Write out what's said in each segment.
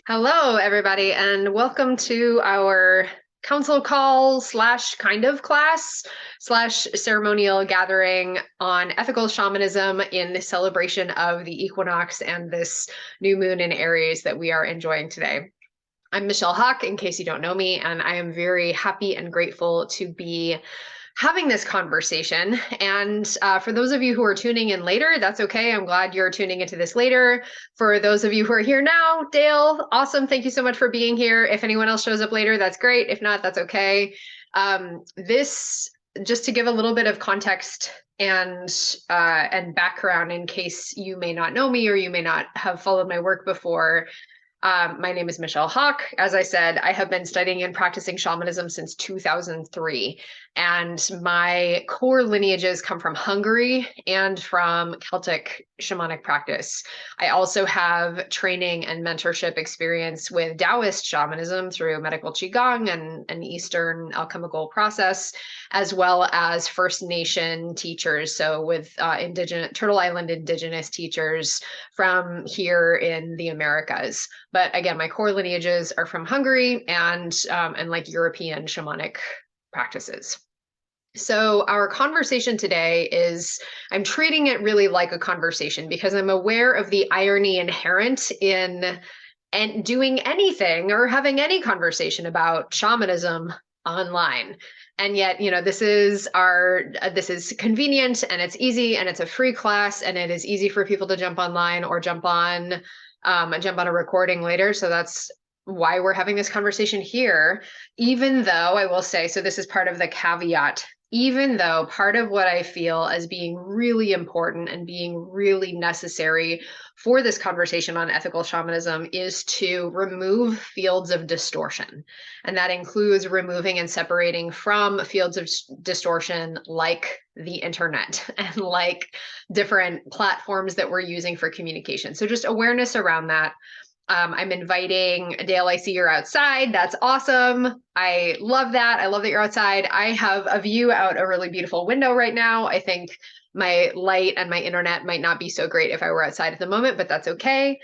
Hello, everybody, and welcome to our council call slash kind of class slash ceremonial gathering on ethical shamanism in the celebration of the equinox and this new moon in Aries that we are enjoying today. I'm Michelle Hawk, in case you don't know me, and I am very happy and grateful to be having this conversation. And for those of you who are tuning in later, that's okay. I'm glad you're tuning into this later. For those of you who are here now, Dale, awesome. Thank you so much for being here. If anyone else shows up later, that's great. If not, that's okay. This, just to give a little bit of context and background in case you may not know me or you may not have followed my work before. My name is Michelle Hawk. As I said, I have been studying and practicing shamanism since 2003, and my core lineages come from Hungary and from Celtic shamanic practice. I also have training and mentorship experience with Taoist shamanism through medical qigong and an Eastern alchemical process, as well as First Nation teachers. So with Turtle Island indigenous teachers from here in the Americas. But again, my core lineages are from Hungary and like European shamanic practices. So our conversation today is, I'm treating it really like a conversation because I'm aware of the irony inherent in and doing anything or having any conversation about shamanism online. And yet, this is convenient and it's easy and it's a free class and it is easy for people to jump online or jump on a recording later. So that's why we're having this conversation here, even though I will say, so this is part of the caveat, even though part of what I feel as being really important and being really necessary for this conversation on ethical shamanism is to remove fields of distortion. And that includes removing and separating from fields of distortion like the internet and like different platforms that we're using for communication. So just awareness around that. I'm inviting Dale. I see you're outside. That's awesome. I love that. I love that you're outside. I have a view out a really beautiful window right now. I think my light and my internet might not be so great if I were outside at the moment, but that's okay.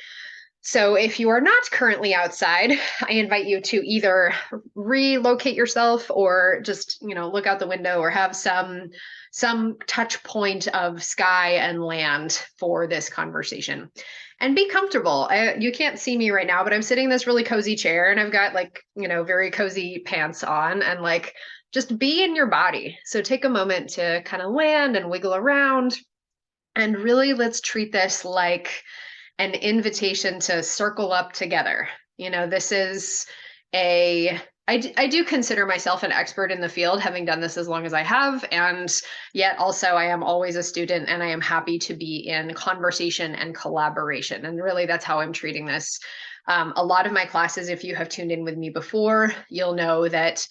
So if you are not currently outside, I invite you to either relocate yourself or just, look out the window or have some touch point of sky and land for this conversation. And be comfortable. You can't see me right now, but I'm sitting in this really cozy chair and I've got very cozy pants on and just be in your body. So take a moment to kind of land and wiggle around. And really, let's treat this like an invitation to circle up together. This is I do consider myself an expert in the field, having done this as long as I have, and yet also I am always a student and I am happy to be in conversation and collaboration. And really that's how I'm treating this. A lot of my classes, if you have tuned in with me before, you'll know that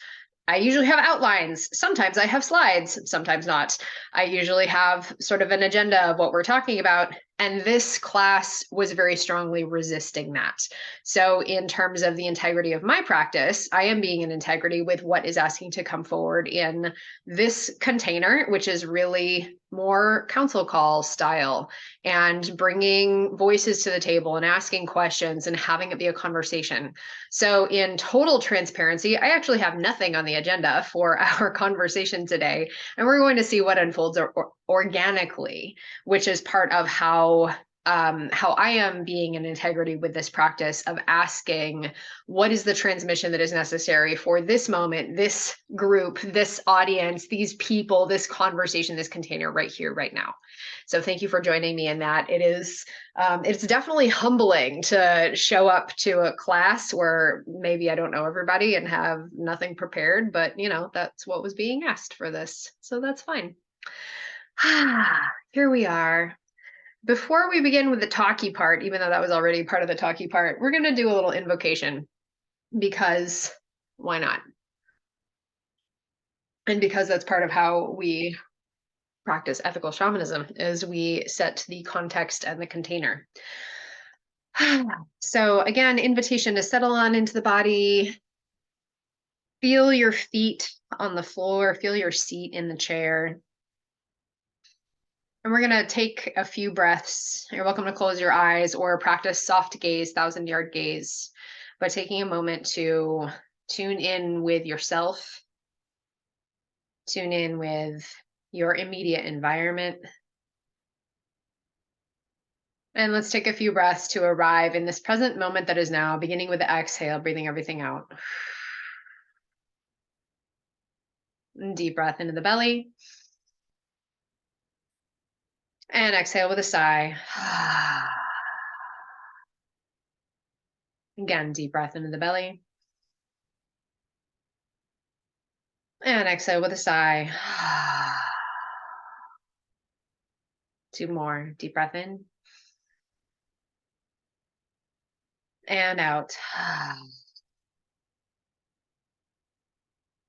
I usually have outlines. Sometimes I have slides, sometimes not. I usually have sort of an agenda of what we're talking about. And this class was very strongly resisting that. So in terms of the integrity of my practice, I am being in integrity with what is asking to come forward in this container, which is really more council call style and bringing voices to the table and asking questions and having it be a conversation. So in total transparency, I actually have nothing on the agenda for our conversation today, and we're going to see what unfolds organically, which is part of how I am being in integrity with this practice of asking what is the transmission that is necessary for this moment, this group, this audience, these people, this conversation, this container right here, right now. So thank you for joining me in that. It's definitely humbling to show up to a class where maybe I don't know everybody and have nothing prepared, but that's what was being asked for this. So that's fine. Here we are. Before we begin with the talky part, even though that was already part of the talky part, we're going to do a little invocation because why not? And because that's part of how we practice ethical shamanism is we set the context and the container. So again, invitation to settle on into the body. Feel your feet on the floor, feel your seat in the chair. And we're going to take a few breaths. You're welcome to close your eyes or practice soft gaze, 1,000-yard gaze. but taking a moment to tune in with yourself, tune in with your immediate environment. And let's take a few breaths to arrive in this present moment that is now, beginning with the exhale, breathing everything out. Deep breath into the belly. And exhale with a sigh. Again, deep breath into the belly. And exhale with a sigh. 2 more. Deep breath in. And out.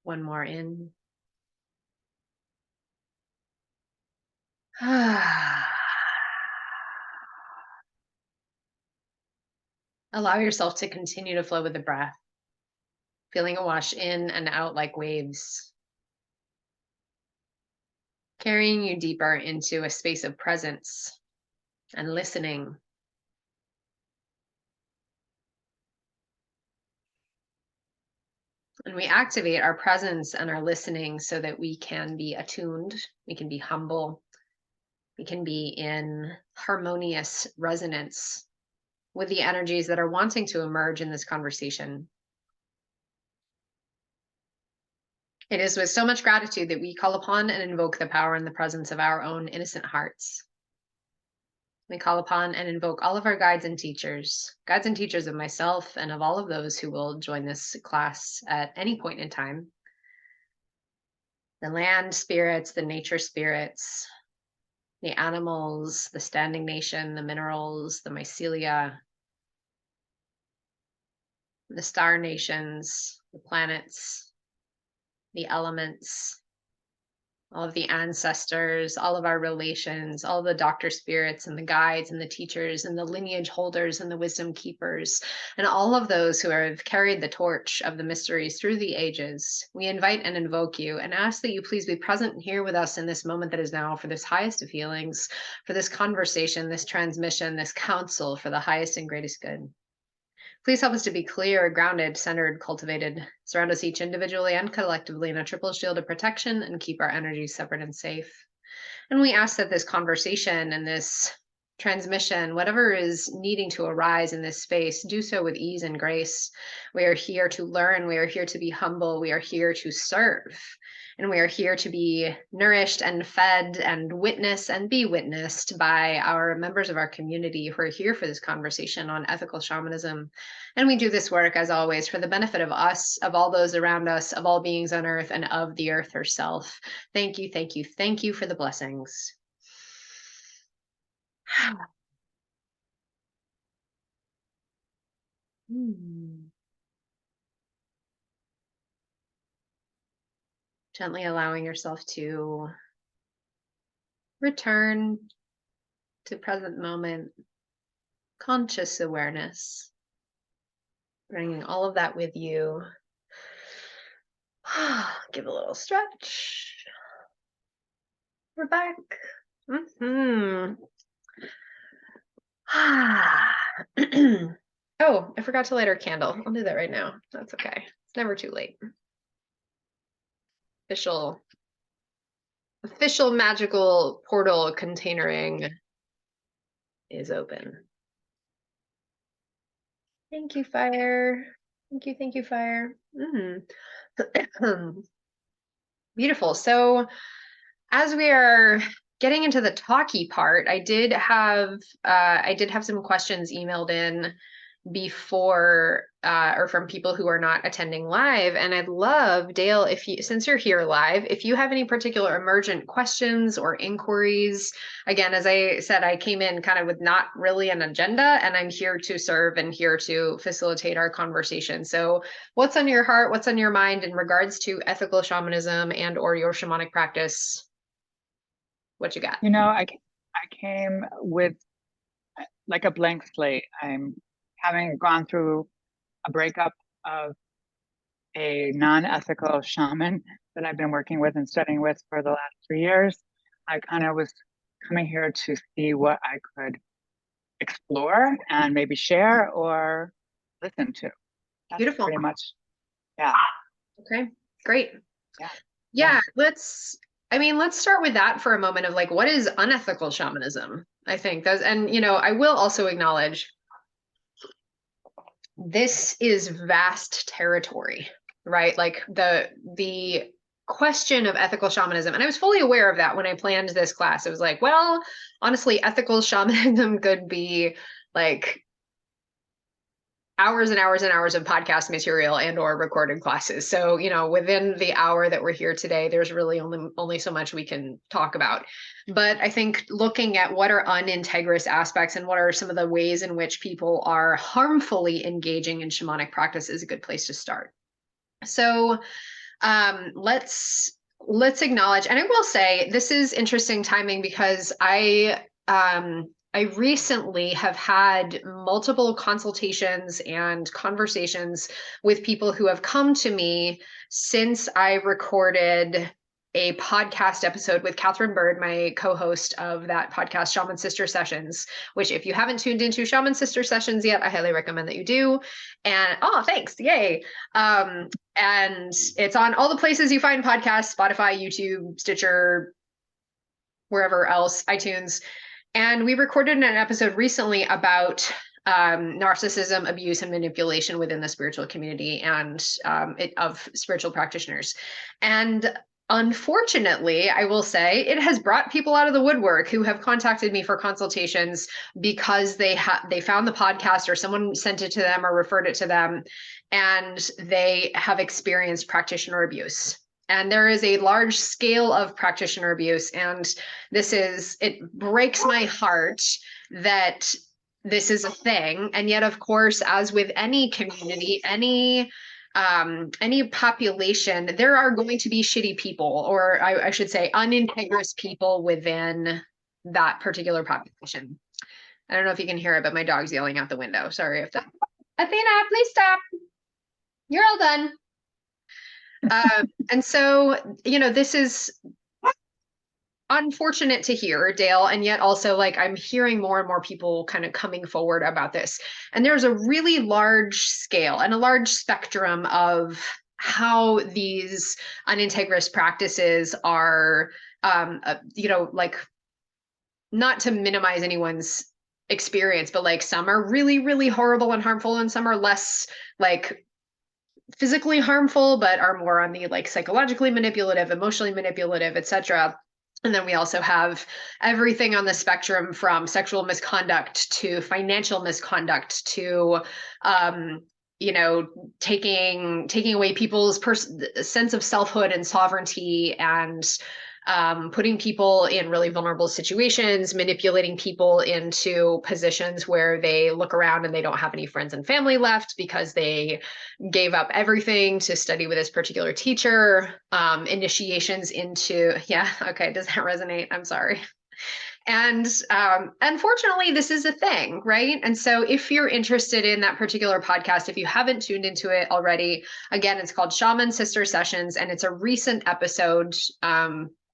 1 more in. Allow yourself to continue to flow with the breath, feeling it wash in and out like waves, carrying you deeper into a space of presence and listening. And we activate our presence and our listening so that we can be attuned, we can be humble, we can be in harmonious resonance with the energies that are wanting to emerge in this conversation. It is with so much gratitude that we call upon and invoke the power and the presence of our own innocent hearts. We call upon and invoke all of our guides and teachers of myself and of all of those who will join this class at any point in time. The land spirits, the nature spirits, the animals, the standing nation, the minerals, the mycelia, the star nations, the planets, the elements, all of the ancestors, all of our relations, all the doctor spirits and the guides and the teachers and the lineage holders and the wisdom keepers, and all of those who have carried the torch of the mysteries through the ages. We invite and invoke you and ask that you please be present here with us in this moment that is now, for this highest of healings, for this conversation, this transmission, this counsel for the highest and greatest good. Please help us to be clear, grounded, centered, cultivated. Surround us each individually and collectively in a triple shield of protection and keep our energies separate and safe. And we ask that this conversation and this transmission, whatever is needing to arise in this space, do so with ease and grace. We are here to learn. We are here to be humble. We are here to serve. And we are here to be nourished and fed and witness and be witnessed by our members of our community who are here for this conversation on ethical shamanism. And we do this work, as always, for the benefit of us, of all those around us, of all beings on earth, and of the earth herself. Thank you, thank you, thank you for the blessings. Gently allowing yourself to return to present moment, conscious awareness, bringing all of that with you. Give a little stretch. We're back. Oh, I forgot to light our candle. I'll do that right now. That's okay. It's never too late. Official magical portal containering is open. Thank you, fire. Thank you, fire. Beautiful. So as we are getting into the talky part, I did have some questions emailed in before or from people who are not attending live, and I'd love, Dale, if you, since you're here live, if you have any particular emergent questions or inquiries. Again, as I said, I came in kind of with not really an agenda, and I'm here to serve and here to facilitate our conversation. So what's on your heart, what's on your mind in regards to ethical shamanism and or your shamanic practice? What you got? You know, I came with like a blank slate. I'm having gone through a breakup of a non-ethical shaman that I've been working with and studying with for the last 3 years. I kind of was coming here to see what I could explore and maybe share or listen to. That's Beautiful. pretty much, yeah. Okay, great. Yeah. Yeah, let's start with that for a moment of like, what is unethical shamanism? I think that's, and I will also acknowledge this is vast territory, right? Like the question of ethical shamanism, and I was fully aware of that when I planned this class. It was like, well, honestly, ethical shamanism could be like hours and hours and hours of podcast material and or recorded classes. So, within the hour that we're here today, there's really only so much we can talk about. But I think looking at what are unintegrous aspects and what are some of the ways in which people are harmfully engaging in shamanic practice is a good place to start. So, let's acknowledge, and I will say this is interesting timing because I recently have had multiple consultations and conversations with people who have come to me since I recorded a podcast episode with Catherine Bird, my co-host of that podcast, Shaman Sister Sessions, which if you haven't tuned into Shaman Sister Sessions yet, I highly recommend that you do. And thanks. Yay. And it's on all the places you find podcasts, Spotify, YouTube, Stitcher, wherever else, iTunes. And we recorded an episode recently about narcissism, abuse, and manipulation within the spiritual community and of spiritual practitioners. And unfortunately, I will say it has brought people out of the woodwork who have contacted me for consultations because they found the podcast or someone sent it to them or referred it to them, and they have experienced practitioner abuse. And there is a large scale of practitioner abuse. And it breaks my heart that this is a thing. And yet, of course, as with any community, any population, there are going to be shitty people, or I should say unintegrous people within that particular population. I don't know if you can hear it, but my dog's yelling out the window. Sorry if that. Athena, please stop. You're all done. And so, this is unfortunate to hear, Dale, and yet also like I'm hearing more and more people kind of coming forward about this. And there's a really large scale and a large spectrum of how these unintegrous practices are, like, not to minimize anyone's experience, but like some are really, really horrible and harmful, and some are less like physically harmful, but are more on the like psychologically manipulative, emotionally manipulative, etc. And then we also have everything on the spectrum from sexual misconduct to financial misconduct to, taking away people's sense of selfhood and sovereignty, and putting people in really vulnerable situations, manipulating people into positions where they look around and they don't have any friends and family left because they gave up everything to study with this particular teacher, initiations into, yeah, okay, does that resonate? I'm sorry. And unfortunately, this is a thing, right? And so if you're interested in that particular podcast, if you haven't tuned into it already, again, it's called Shaman Sister Sessions, and it's a recent episode.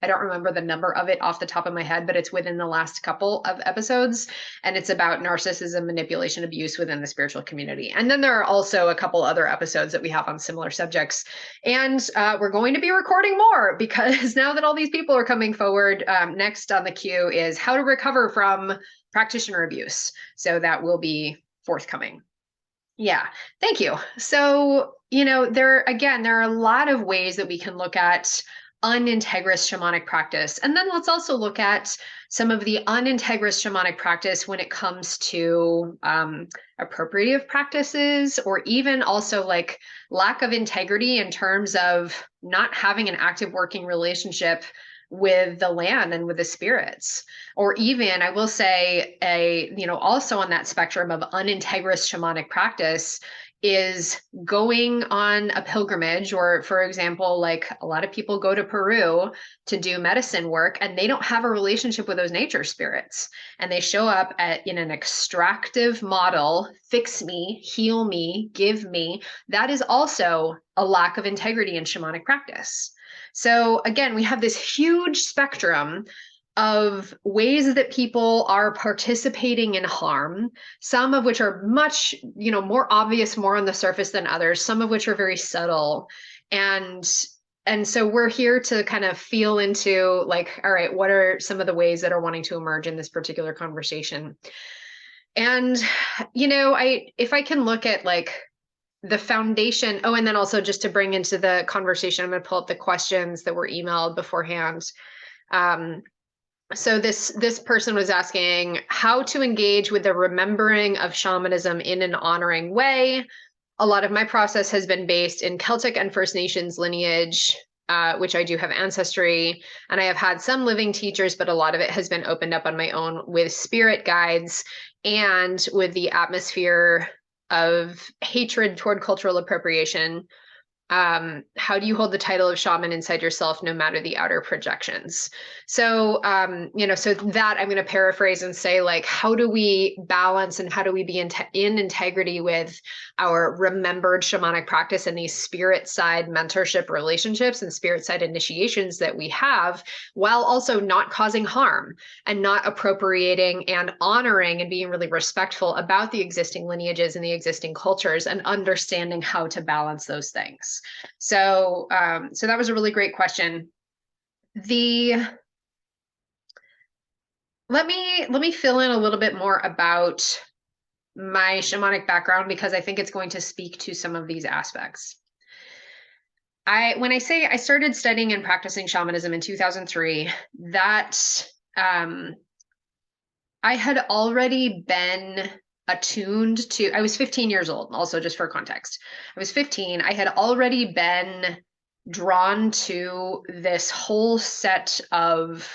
I don't remember the number of it off the top of my head, but it's within the last couple of episodes. And it's about narcissism, manipulation, abuse within the spiritual community. And then there are also a couple other episodes that we have on similar subjects. And we're going to be recording more because now that all these people are coming forward, next on the queue is how to recover from practitioner abuse. So that will be forthcoming. Yeah, thank you. So, there are a lot of ways that we can look at unintegrous shamanic practice. And then let's also look at some of the unintegrous shamanic practice when it comes to appropriative practices, or even also like lack of integrity in terms of not having an active working relationship with the land and with the spirits. Or even, I will say, also on that spectrum of unintegrous shamanic practice is going on a pilgrimage, or for example, like a lot of people go to Peru to do medicine work and they don't have a relationship with those nature spirits, and they show up in an extractive model, fix me, heal me, give me. That is also a lack of integrity in shamanic practice. So again, we have this huge spectrum of ways that people are participating in harm, some of which are much, more obvious, more on the surface than others, some of which are very subtle. And so we're here to kind of feel into like, all right, what are some of the ways that are wanting to emerge in this particular conversation? And, if I can look at like the foundation, oh, and then also just to bring into the conversation, I'm going to pull up the questions that were emailed beforehand. So this person was asking how to engage with the remembering of shamanism in an honoring way. A lot of my process has been based in Celtic and First Nations lineage, which I do have ancestry, and I have had some living teachers, but a lot of it has been opened up on my own with spirit guides and with the atmosphere of hatred toward cultural appropriation. How do you hold the title of shaman inside yourself, no matter the outer projections? So, so that I'm going to paraphrase and say, like, how do we balance and how do we be in integrity with our remembered shamanic practice and these spirit side mentorship relationships and spirit side initiations that we have, while also not causing harm and not appropriating and honoring and being really respectful about the existing lineages and the existing cultures and understanding how to balance those things. So that was a really great question. Let me fill in a little bit more about my shamanic background, because I think it's going to speak to some of these aspects. When I say I started studying and practicing shamanism in 2003, that I had already been attuned to, I was 15 years old, also just for context. I was 15. I had already been drawn to this whole set of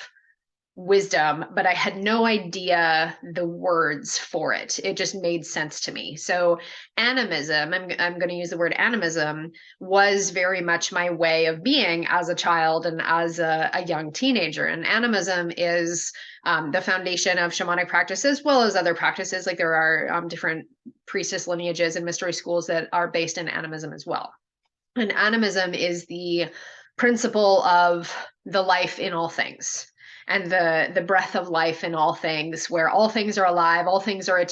wisdom, but I had no idea the words for it. It just made sense to me. So animism, I'm going to use the word animism, was very much my way of being as a child and as a young teenager. And animism is the foundation of shamanic practice, as well as other practices. Like there are different priestess lineages and mystery schools that are based in animism as well. And animism is the principle of the life in all things and the breath of life in all things, where all things are alive, all things are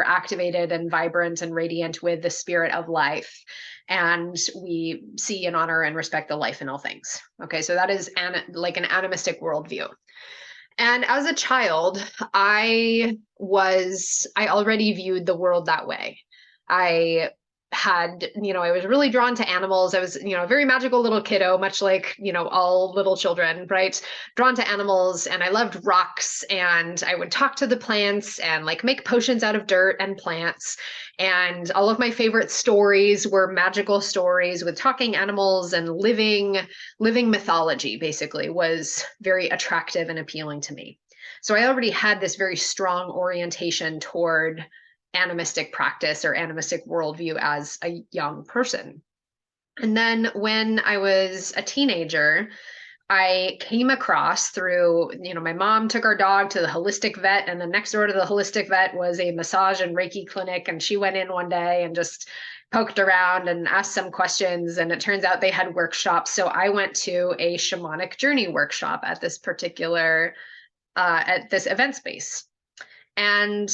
activated and vibrant and radiant with the spirit of life. And we see and honor and respect the life in all things. Okay, so that is like an animistic worldview. And as a child, I already viewed the world that way. I I was really drawn to animals. I was, a very magical little kiddo, much like, all little children, right? Drawn to animals, and I loved rocks, and I would talk to the plants and like make potions out of dirt and plants. And all of my favorite stories were magical stories with talking animals, and living mythology basically was very attractive and appealing to me. So I already had this very strong orientation toward animistic practice or animistic worldview as a young person. And then when I was a teenager, I came across through, my mom took our dog to the holistic vet, and then next door to the holistic vet was a massage and Reiki clinic. And she went in one day and just poked around and asked some questions. And it turns out they had workshops. So I went to a shamanic journey workshop at this particular, at this event space. And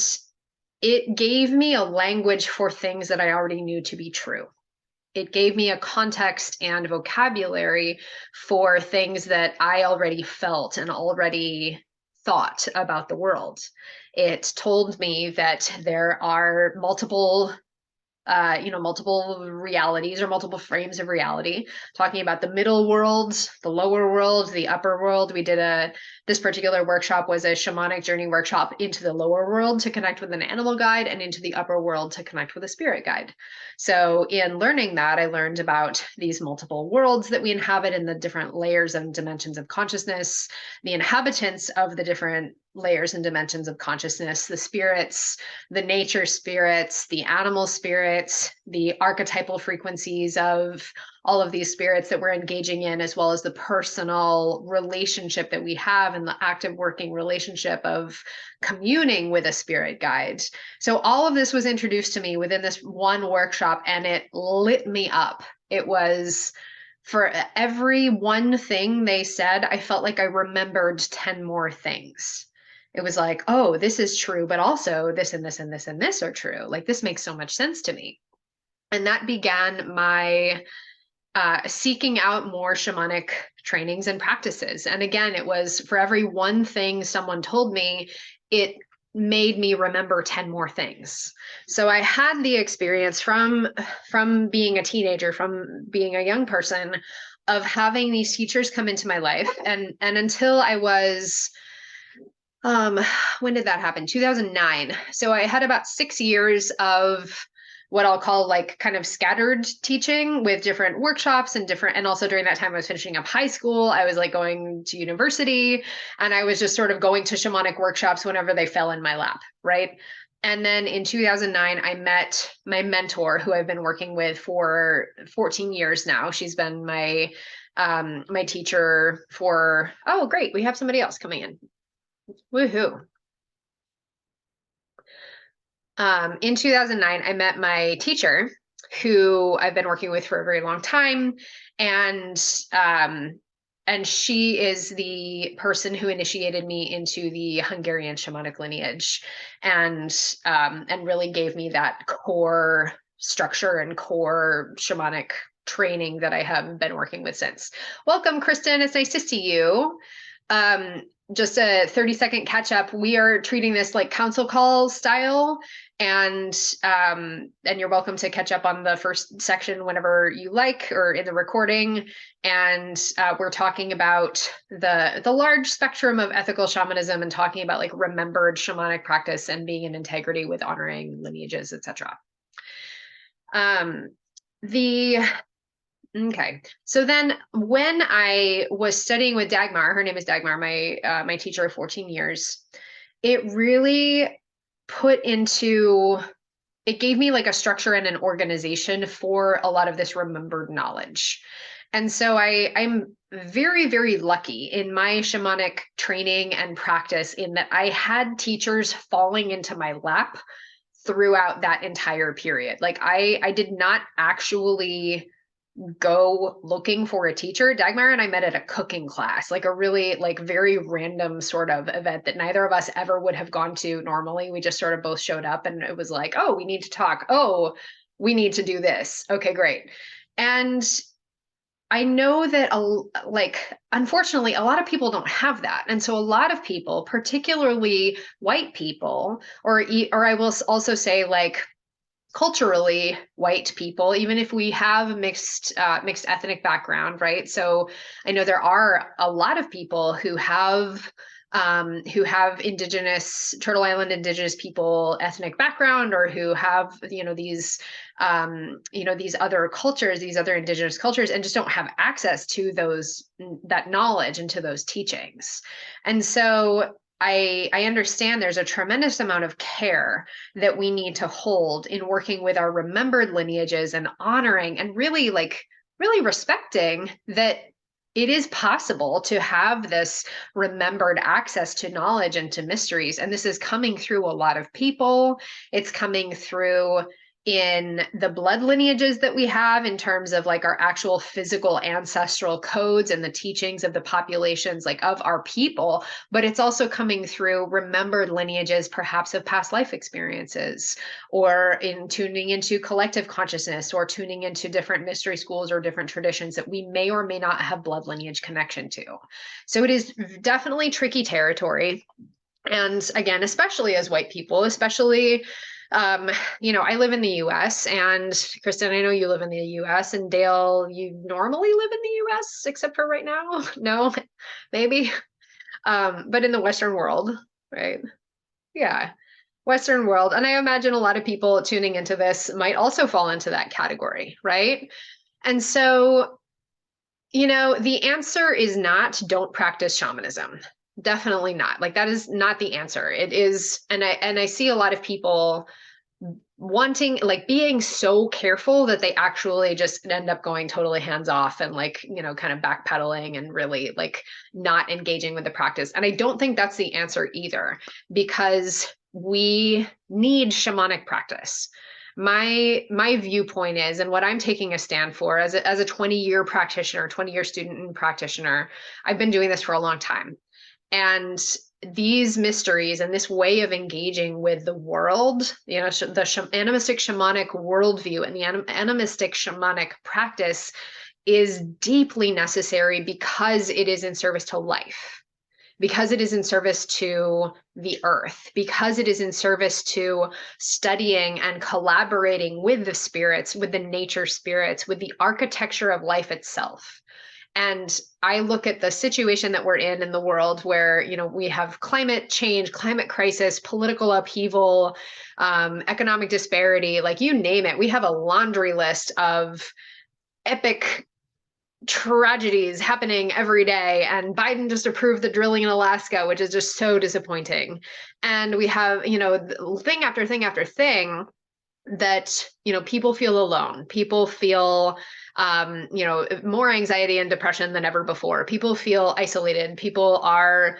it gave me a language for things that I already knew to be true. It gave me a context and vocabulary for things that I already felt and already thought about the world. It told me that there are multiple realities or multiple frames of reality, talking about the middle world, the lower world, the upper world. We did this particular workshop was a shamanic journey workshop into the lower world to connect with an animal guide, and into the upper world to connect with a spirit guide. So in learning that, I learned about these multiple worlds that we inhabit and the different layers and dimensions of consciousness, the inhabitants of the different layers and dimensions of consciousness, the spirits, the nature spirits, the animal spirits, the archetypal frequencies of all of these spirits that we're engaging in, as well as the personal relationship that we have and the active working relationship of communing with a spirit guide. So all of this was introduced to me within this one workshop, and it lit me up. It was for every one thing they said, I felt like I remembered 10 more things. It was like, oh, this is true, but also this and this and this and this are true. Like, this makes so much sense to me. And that began my seeking out more shamanic trainings and practices. And again, it was for every one thing someone told me, it made me remember 10 more things. So I had the experience from being a teenager, from being a young person, of having these teachers come into my life. And until I was when did that happen? 2009. So I had about 6 years of what I'll call like kind of scattered teaching with different workshops and different, and also during that time I was finishing up high school. I was like going to university, and I was just sort of going to shamanic workshops whenever they fell in my lap, right? And then in 2009, I met my mentor, who I've been working with for 14 years now. She's been my my teacher for, oh, great, we have somebody else coming in. Woohoo. In 2009, I met my teacher, who I've been working with for a very long time, and she is the person who initiated me into the Hungarian shamanic lineage, and really gave me that core structure and core shamanic training that I have been working with since. Welcome, Kristen. It's nice to see you. Just a 30-second catch up. We are treating this like council call style, and you're welcome to catch up on the first section whenever you like, or in the recording. And we're talking about the large spectrum of ethical shamanism, and talking about like remembered shamanic practice and being in integrity with honoring lineages, etc. Okay. So then when I was studying with Dagmar, her name is Dagmar, my teacher of 14 years, it really it gave me like a structure and an organization for a lot of this remembered knowledge. And so I'm very, very lucky in my shamanic training and practice, in that I had teachers falling into my lap throughout that entire period. Like I did not actually go looking for a teacher. Dagmar and I met at a cooking class, like a really like very random sort of event that neither of us ever would have gone to normally. We just sort of both showed up, and it was like, oh, we need to talk. Oh, we need to do this. Okay, great. And I know that unfortunately, a lot of people don't have that. And so a lot of people, particularly white people, or I will also say like culturally white people, even if we have mixed ethnic background, right? So I know there are a lot of people who have indigenous, Turtle Island indigenous people ethnic background, or who have these other cultures, these other indigenous cultures, and just don't have access to that knowledge and to those teachings. And so I understand there's a tremendous amount of care that we need to hold in working with our remembered lineages, and honoring and really respecting that it is possible to have this remembered access to knowledge and to mysteries. And this is coming through a lot of people. It's coming through in the blood lineages that we have, in terms of like our actual physical ancestral codes and the teachings of the populations, like of our people. But it's also coming through remembered lineages, perhaps of past life experiences, or in tuning into collective consciousness, or tuning into different mystery schools or different traditions that we may or may not have blood lineage connection to. So it is definitely tricky territory. And again, especially as white people, especially I live in the US, and Kristen, I know you live in the US, and Dale, you normally live in the US, except for right now. No, maybe. But in the Western world, right? Yeah, Western world. And I imagine a lot of people tuning into this might also fall into that category, right? And so, the answer is not don't practice shamanism. Definitely not. Like, that is not the answer. It is, and I see a lot of people wanting, like, being so careful that they actually just end up going totally hands off, and like, kind of backpedaling, and really like not engaging with the practice. And I don't think that's the answer either, because we need shamanic practice. my viewpoint is, and what I'm taking a stand for as a 20-year practitioner, 20-year student and practitioner, I've been doing this for a long time. And these mysteries and this way of engaging with the world, the animistic shamanic worldview and the animistic shamanic practice is deeply necessary because it is in service to life, because it is in service to the earth, because it is in service to studying and collaborating with the spirits, with the nature spirits, with the architecture of life itself. And I look at the situation that we're in the world where, we have climate change, climate crisis, political upheaval, economic disparity, like you name it. We have a laundry list of epic tragedies happening every day. And Biden just approved the drilling in Alaska, which is just so disappointing. And we have, thing after thing after thing that, people feel alone. People feel, more anxiety and depression than ever before. People feel isolated. People are,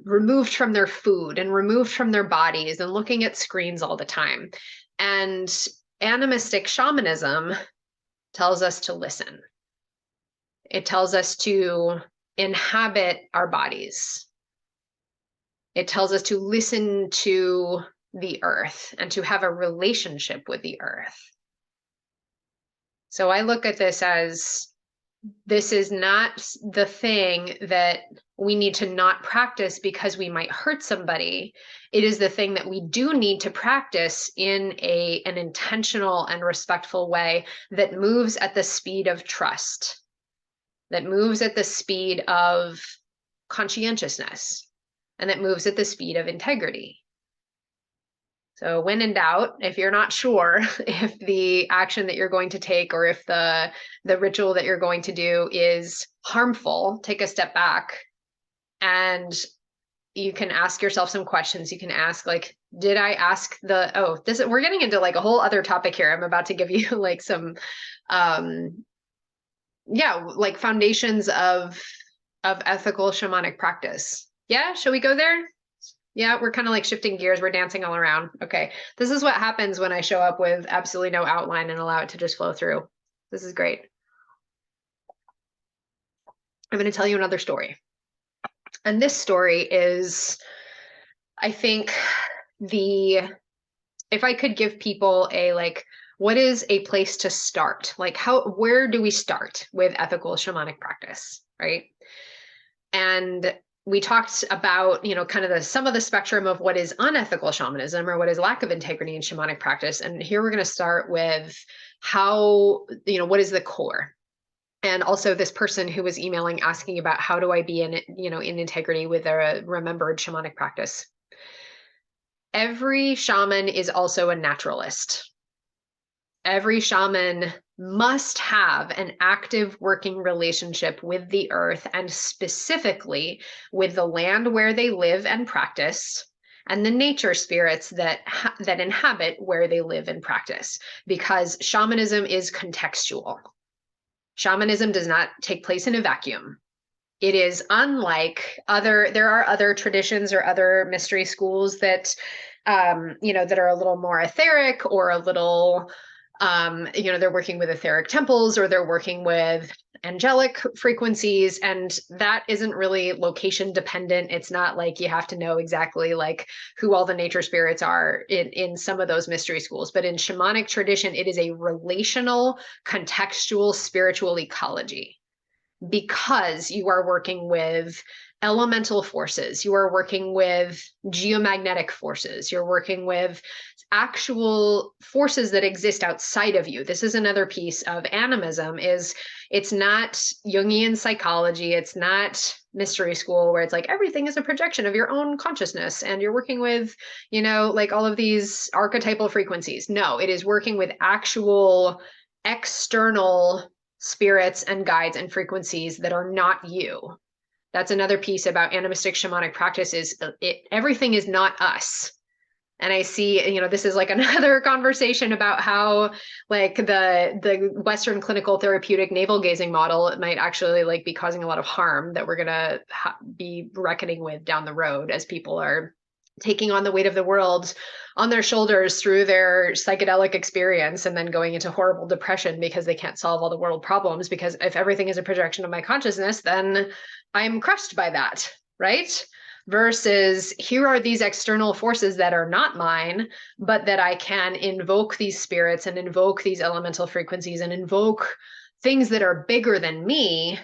removed from their food and removed from their bodies and looking at screens all the time. And animistic shamanism tells us to listen. It tells us to inhabit our bodies. It tells us to listen to the earth and to have a relationship with the earth. So I look at this as, this is not the thing that we need to not practice because we might hurt somebody. It is the thing that we do need to practice in an intentional and respectful way that moves at the speed of trust, that moves at the speed of conscientiousness, and that moves at the speed of integrity. So when in doubt, if you're not sure if the action that you're going to take or if the ritual that you're going to do is harmful, take a step back and you can ask yourself some questions. You can ask, like, did I ask we're getting into like a whole other topic here. I'm about to give you like some, like foundations of ethical shamanic practice. Yeah, shall we go there? Yeah, we're kind of like shifting gears. We're dancing all around. Okay. This is what happens when I show up with absolutely no outline and allow it to just flow through. This is great. I'm going to tell you another story. And this story is, I think, if I could give people what is a place to start? Like where do we start with ethical shamanic practice, right? And we talked about, kind of some of the spectrum of what is unethical shamanism or what is lack of integrity in shamanic practice. And here we're going to start with how, what is the core? And also this person who was emailing asking about how do I be in integrity with a remembered shamanic practice. Every shaman is also a naturalist. Every shaman must have an active working relationship with the earth and specifically with the land where they live and practice and the nature spirits that inhabit where they live and practice, because shamanism is contextual. Shamanism does not take place in a vacuum. It is unlike there are other traditions or other mystery schools that, that are a little more etheric or a little, they're working with etheric temples or they're working with angelic frequencies, and that isn't really location dependent. It's not like you have to know exactly like who all the nature spirits are in some of those mystery schools. But in shamanic tradition, it is a relational, contextual, spiritual ecology, because you are working with elemental forces, you are working with geomagnetic forces, you're working with actual forces that exist outside of you. This is another piece of animism, is it's not Jungian psychology, it's not mystery school where it's like everything is a projection of your own consciousness and you're working with, like all of these archetypal frequencies. No, it is working with actual external spirits and guides and frequencies that are not you. That's another piece about animistic shamanic practice, is everything is not us. And I see, this is like another conversation about how like the Western clinical therapeutic navel gazing model, it might actually like be causing a lot of harm that we're going to be reckoning with down the road as people are taking on the weight of the world on their shoulders through their psychedelic experience and then going into horrible depression because they can't solve all the world problems, because if everything is a projection of my consciousness, then I'm crushed by that, right? Versus here are these external forces that are not mine, but that I can invoke these spirits and invoke these elemental frequencies and invoke things that are bigger than me,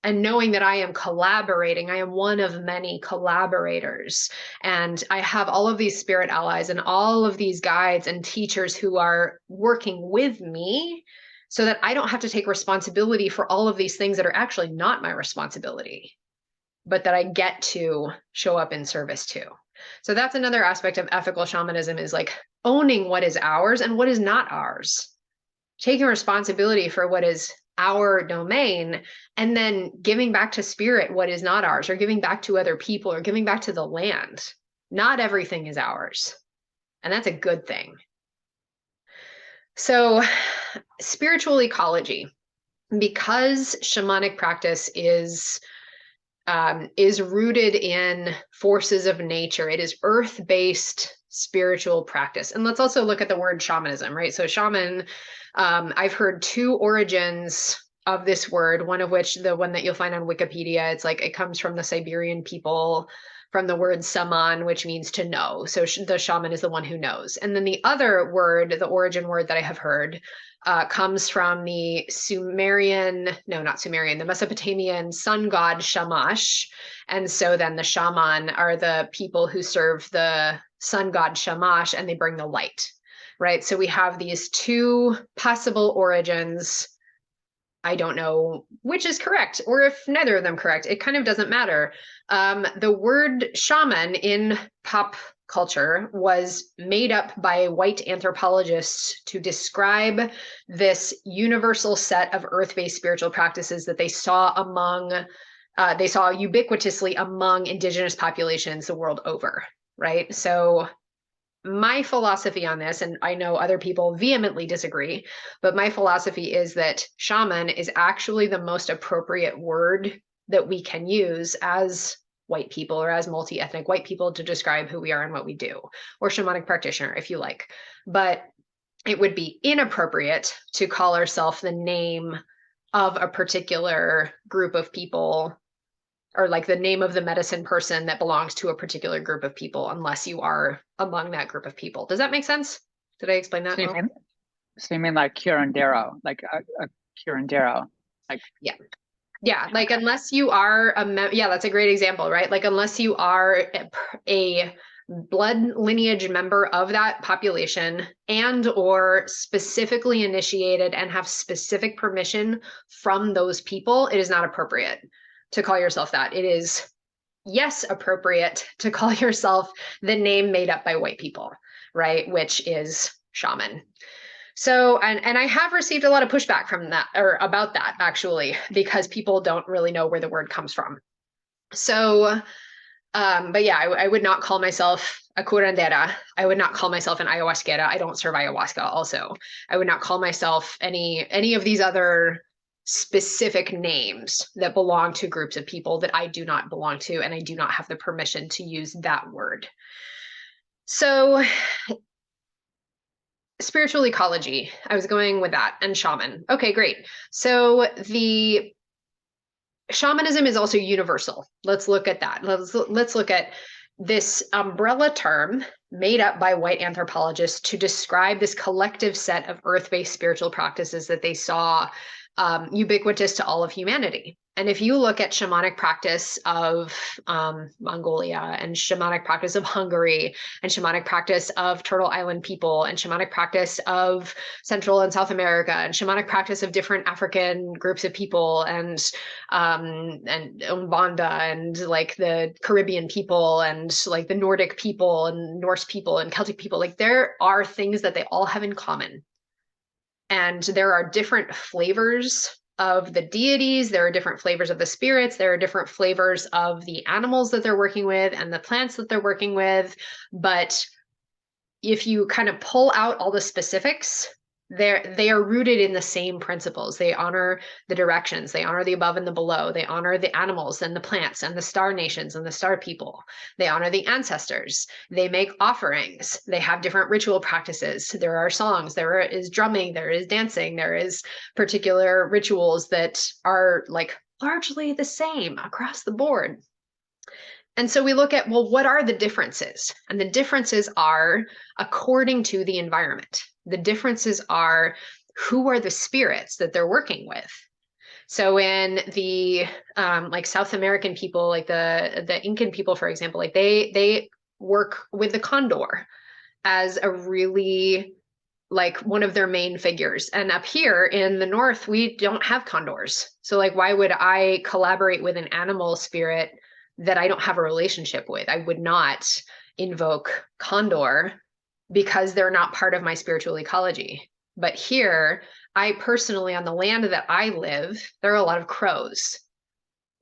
and knowing that I am collaborating, I am one of many collaborators. And I have all of these spirit allies and all of these guides and teachers who are working with me so that I don't have to take responsibility for all of these things that are actually not my responsibility, but that I get to show up in service to. So that's another aspect of ethical shamanism, is like owning what is ours and what is not ours, taking responsibility for what is our domain, and then giving back to spirit what is not ours, or giving back to other people, or giving back to the land. Not everything is ours, and that's a good thing. So spiritual ecology, because shamanic practice is rooted in forces of nature. It is earth-based spiritual practice. And let's also look at the word shamanism, right? So shaman, I've heard two origins of this word, one of which, the one that you'll find on Wikipedia, it's like it comes from the Siberian people, from the word saman, which means to know. So the shaman is the one who knows. And then the other word, the origin word that I have heard, comes from the the Mesopotamian sun god Shamash. And so then the shaman are the people who serve the sun god Shamash, and they bring the light, right? So we have these two possible origins. I don't know which is correct, or if neither of them correct, it kind of doesn't matter. The word shaman in pop culture was made up by white anthropologists to describe this universal set of earth-based spiritual practices that they saw ubiquitously among indigenous populations the world over, right? So my philosophy on this, and I know other people vehemently disagree, but my philosophy is that shaman is actually the most appropriate word that we can use as white people, or as multi-ethnic white people, to describe who we are and what we do, or shamanic practitioner, if you like. But it would be inappropriate to call ourselves the name of a particular group of people, or like the name of the medicine person that belongs to a particular group of people, unless you are among that group of people. Does that make sense? Did I explain that well? So you mean like curandero, like a curandero, like yeah, like unless you are yeah, that's a great example, right? Like unless you are a blood lineage member of that population, and or specifically initiated and have specific permission from those people, it is not appropriate to call yourself that. It is, yes, appropriate to call yourself the name made up by white people, right? Which is shaman. So, and I have received a lot of pushback from that, or about that actually, because people don't really know where the word comes from. So, but yeah, I would not call myself a curandera. I would not call myself an ayahuasquera. I don't serve ayahuasca also. I would not call myself any of these other specific names that belong to groups of people that I do not belong to, and I do not have the permission to use that word. So spiritual ecology, I was going with that, and shaman. Okay, great. So the shamanism is also universal. Let's look at that. Let's look at this umbrella term made up by white anthropologists to describe this collective set of earth-based spiritual practices that they saw ubiquitous to all of humanity. And if you look at shamanic practice of Mongolia, and shamanic practice of Hungary, and shamanic practice of Turtle Island people, and shamanic practice of Central and South America, and shamanic practice of different African groups of people, and Umbanda, and like the Caribbean people, and like the Nordic people, and Norse people, and Celtic people, like there are things that they all have in common. And there are different flavors of the deities, there are different flavors of the spirits, there are different flavors of the animals that they're working with and the plants that they're working with. But if you kind of pull out all the specifics, They are rooted in the same principles. They honor the directions, they honor the above and the below, they honor the animals and the plants and the star nations and the star people. They honor the ancestors. They make offerings. They have different ritual practices. There are songs, there is drumming, there is dancing, there is particular rituals that are like largely the same across the board. And so we look at, well, what are the differences? And the differences are according to the environment. The differences are who are the spirits that they're working with. So in the like South American people, like the Incan people, for example, like they work with the condor as a really like one of their main figures. And up here in the north, we don't have condors. So like, why would I collaborate with an animal spirit that I don't have a relationship with? I would not invoke condor because they're not part of my spiritual ecology. But here, I personally, on the land that I live, there are a lot of crows.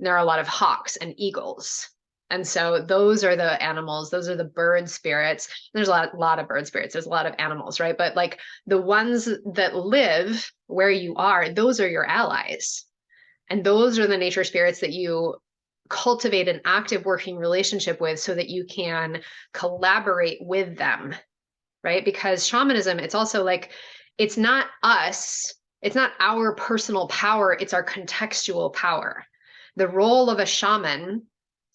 There are a lot of hawks and eagles. And so those are the animals, those are the bird spirits. There's a lot of bird spirits, there's a lot of animals, right? But like the ones that live where you are, those are your allies. And those are the nature spirits that you cultivate an active working relationship with so that you can collaborate with them, right? Because shamanism, it's also like, it's not us, it's not our personal power, it's our contextual power. The role of a shaman,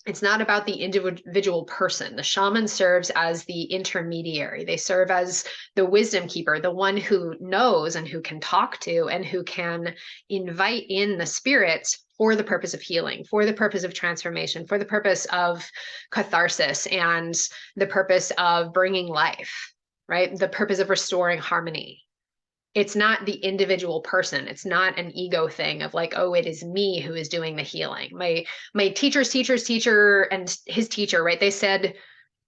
it's not about the individual person. The shaman serves as the intermediary. They serve as the wisdom keeper, the one who knows and who can talk to and who can invite in the spirits for the purpose of healing, for the purpose of transformation, for the purpose of catharsis, and the purpose of bringing life, right? The purpose of restoring harmony. It's not the individual person. It's not an ego thing of like, oh, it is me who is doing the healing. My teacher's teacher's teacher and his teacher, right? They said,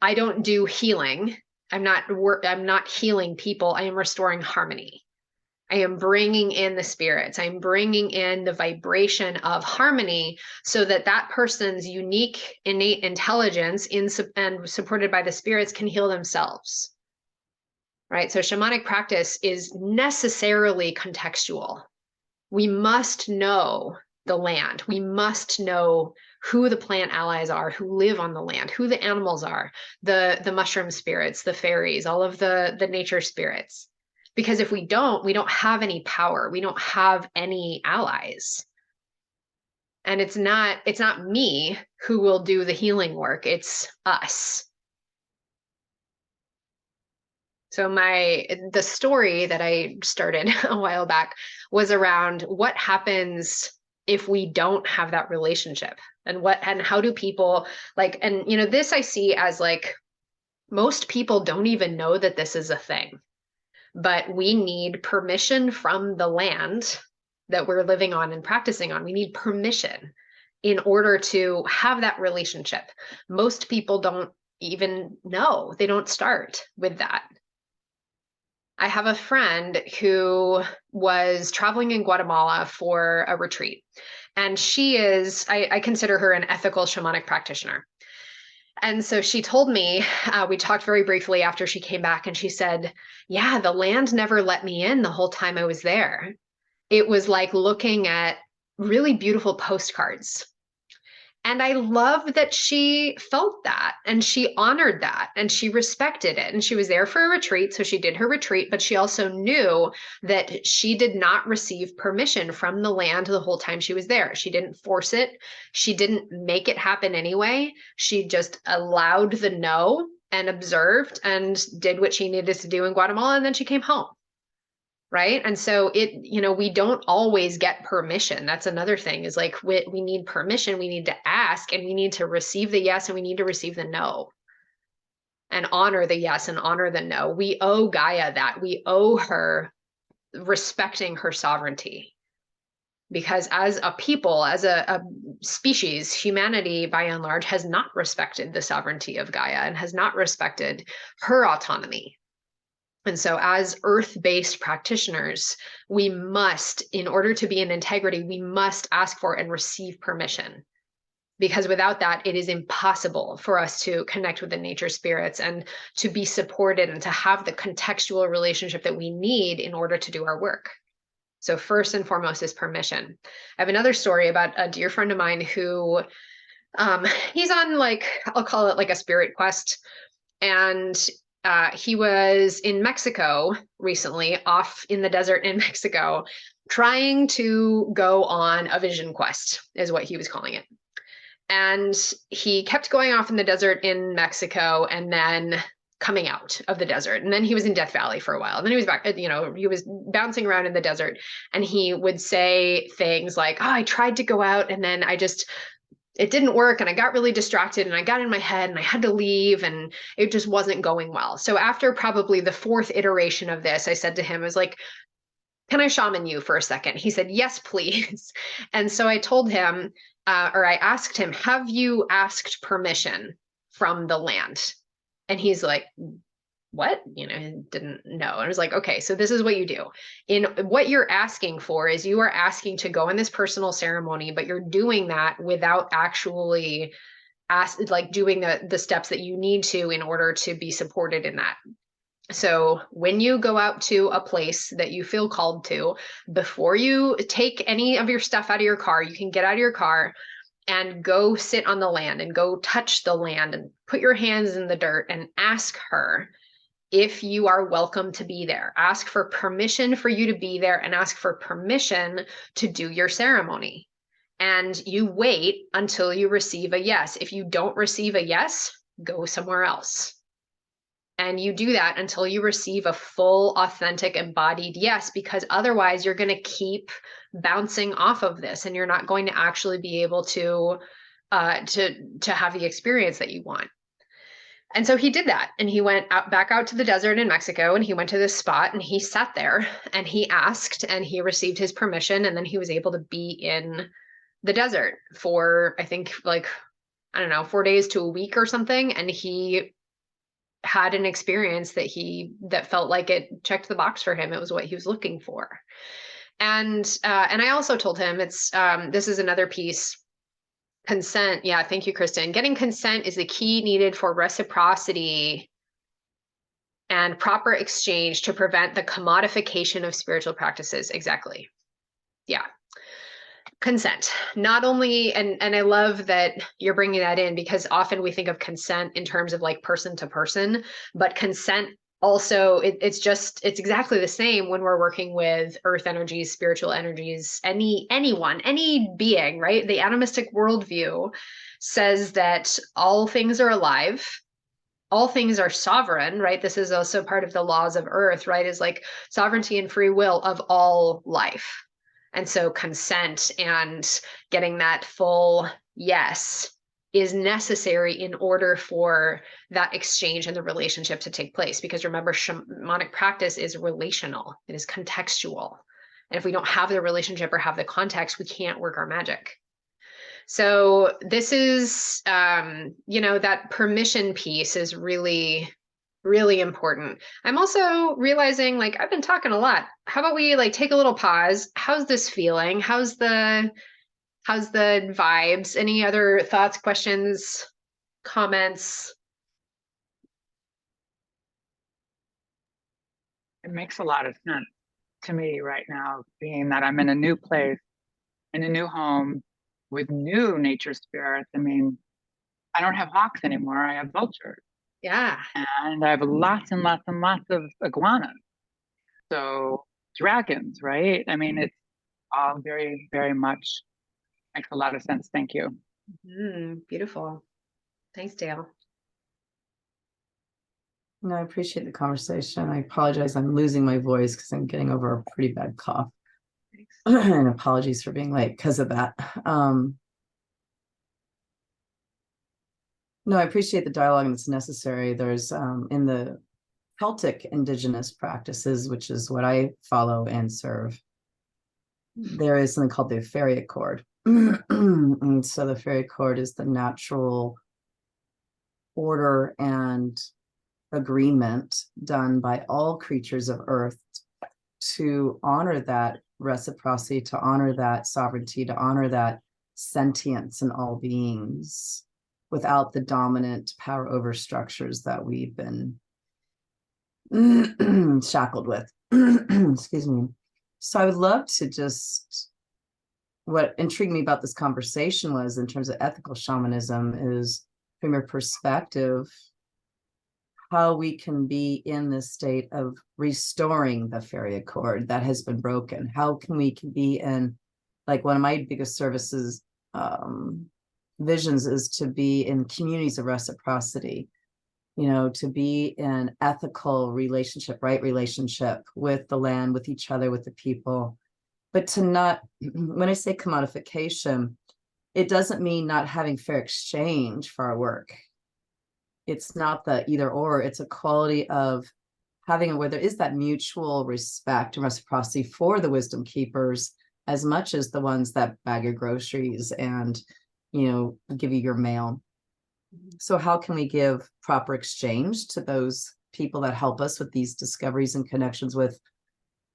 I don't do healing. I'm not healing people. I am restoring harmony. I am bringing in the spirits. I'm bringing in the vibration of harmony so that that person's unique, innate intelligence and supported by the spirits can heal themselves. Right? So shamanic practice is necessarily contextual. We must know the land. We must know who the plant allies are, who live on the land, who the animals are, the mushroom spirits, the fairies, all of the nature spirits. Because if we don't have any power. We don't have any allies. And it's not me who will do the healing work. It's us. So the story that I started a while back was around what happens if we don't have that relationship, and how do people like, and you know, this I see as like, most people don't even know that this is a thing, but we need permission from the land that we're living on and practicing on. We need permission in order to have that relationship. Most people don't even know, they don't start with that. I have a friend who was traveling in Guatemala for a retreat, and she is, I consider her an ethical shamanic practitioner. And so she told me, we talked very briefly after she came back, and she said, yeah, the land never let me in the whole time I was there. It was like looking at really beautiful postcards. And I love that she felt that and she honored that and she respected it. And she was there for a retreat. So she did her retreat, but she also knew that she did not receive permission from the land the whole time she was there. She didn't force it. She didn't make it happen anyway. She just allowed the no and observed and did what she needed to do in Guatemala. And then she came home. Right. And so we don't always get permission. That's another thing, is like, we need permission. We need to ask, and we need to receive the yes, and we need to receive the no, and honor the yes and honor the no. We owe Gaia that. We owe her respecting her sovereignty, because as a people, as a species, humanity by and large has not respected the sovereignty of Gaia and has not respected her autonomy. And so as earth-based practitioners, we must, in order to be in integrity, we must ask for and receive permission. because without that, it is impossible for us to connect with the nature spirits and to be supported and to have the contextual relationship that we need in order to do our work. So first and foremost is permission. I have another story about a dear friend of mine who he's on, like, I'll call it like a spirit quest. And he was in Mexico recently, off in the desert in Mexico, trying to go on a vision quest, is what he was calling it. And he kept going off in the desert in Mexico and then coming out of the desert. And then he was in Death Valley for a while. And then he was back, he was bouncing around in the desert. And he would say things like, oh, I tried to go out and then it didn't work. And I got really distracted and I got in my head and I had to leave and it just wasn't going well. So after probably the fourth iteration of this, I said to him, I was like, can I shaman you for a second? He said, yes, please. And so I told him, or I asked him, have you asked permission from the land? And he's like, what? He didn't know. And I was like, okay, so this is what you do. In what you're asking for is you are asking to go in this personal ceremony, but you're doing that without actually doing the steps that you need to in order to be supported in that. So when you go out to a place that you feel called to, before you take any of your stuff out of your car, you can get out of your car and go sit on the land and go touch the land and put your hands in the dirt and ask her if you are welcome to be there. Ask for permission for you to be there and ask for permission to do your ceremony. And you wait until you receive a yes. If you don't receive a yes, go somewhere else. And you do that until you receive a full, authentic, embodied yes, because otherwise you're going to keep bouncing off of this and you're not going to actually be able to have the experience that you want. And so he did that, and he went back out to the desert in Mexico, and he went to this spot and he sat there and he asked and he received his permission, and then he was able to be in the desert for, I think, 4 days to a week or something. And he had an experience that felt like it checked the box for him. It was what he was looking for. And I also told him this is another piece. Consent. Yeah. Thank you, Kristen. Getting consent is the key needed for reciprocity and proper exchange to prevent the commodification of spiritual practices. Exactly. Yeah. Consent, not only, and I love that you're bringing that in, because often we think of consent in terms of like person to person, but consent also, it's exactly the same when we're working with earth energies, spiritual energies, anyone, any being, right? The animistic worldview says that all things are alive, all things are sovereign, right? This is also part of the laws of earth, right? Is like sovereignty and free will of all life. And so consent and getting that full yes is necessary in order for that exchange and the relationship to take place. Because remember, shamanic practice is relational, it is contextual. And if we don't have the relationship or have the context, we can't work our magic. So this is, that permission piece is really, really important. I'm also realizing, like, I've been talking a lot. How about we take a little pause? How's this feeling? How's the vibes? Any other thoughts, questions, comments? It makes a lot of sense to me right now, being that I'm in a new place, in a new home, with new nature spirits. I mean, I don't have hawks anymore. I have vultures. Yeah. And I have lots and lots and lots of iguanas. So dragons, right? I mean, it's all very, very much makes a lot of sense. Thank you. Beautiful. Thanks, Dale. No, I appreciate the conversation. I apologize. I'm losing my voice because I'm getting over a pretty bad cough. And apologies for being late because of that. No, I appreciate the dialogue, and it's necessary. There's in the Celtic indigenous practices, which is what I follow and serve, there is something called the fairy cord. And so the fairy cord is the natural order and agreement done by all creatures of earth to honor that reciprocity, to honor that sovereignty, to honor that sentience in all beings without the dominant power over structures that we've been shackled with. Excuse me. So I would love to just, what intrigued me about this conversation was, in terms of ethical shamanism, is from your perspective, how we can be in this state of restoring the fairy accord that has been broken. How can we be in, like, one of my biggest services visions is to be in communities of reciprocity, to be in ethical relationship, right relationship with the land, with each other, with the people. But to not, when I say commodification, it doesn't mean not having fair exchange for our work. It's not the either or, it's a quality of having where there is that mutual respect and reciprocity for the wisdom keepers, as much as the ones that bag your groceries and, give you your mail. So how can we give proper exchange to those people that help us with these discoveries and connections with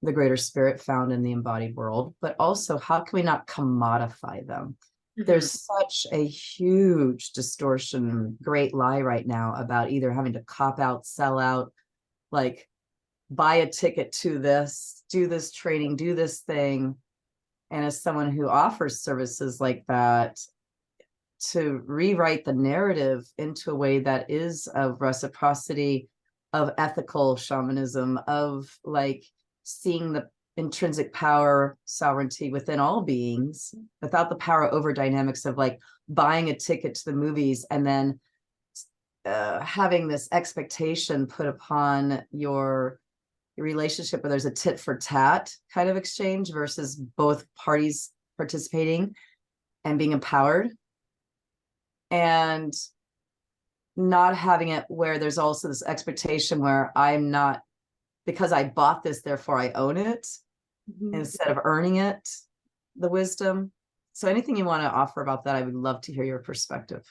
the greater spirit found in the embodied world? But also, how can we not commodify them? There's such a huge distortion, great lie right now about either having to cop out, sell out, like buy a ticket to this, do this training, do this thing. And as someone who offers services like that, to rewrite the narrative into a way that is of reciprocity, of ethical shamanism, of like seeing the intrinsic power, sovereignty within all beings, without the power over dynamics of like buying a ticket to the movies and then having this expectation put upon your relationship where there's a tit for tat kind of exchange versus both parties participating and being empowered, and not having it where there's also this expectation where I'm not, because I bought this, therefore I own it, instead of earning it, the wisdom. So anything you want to offer about that, I would love to hear your perspective.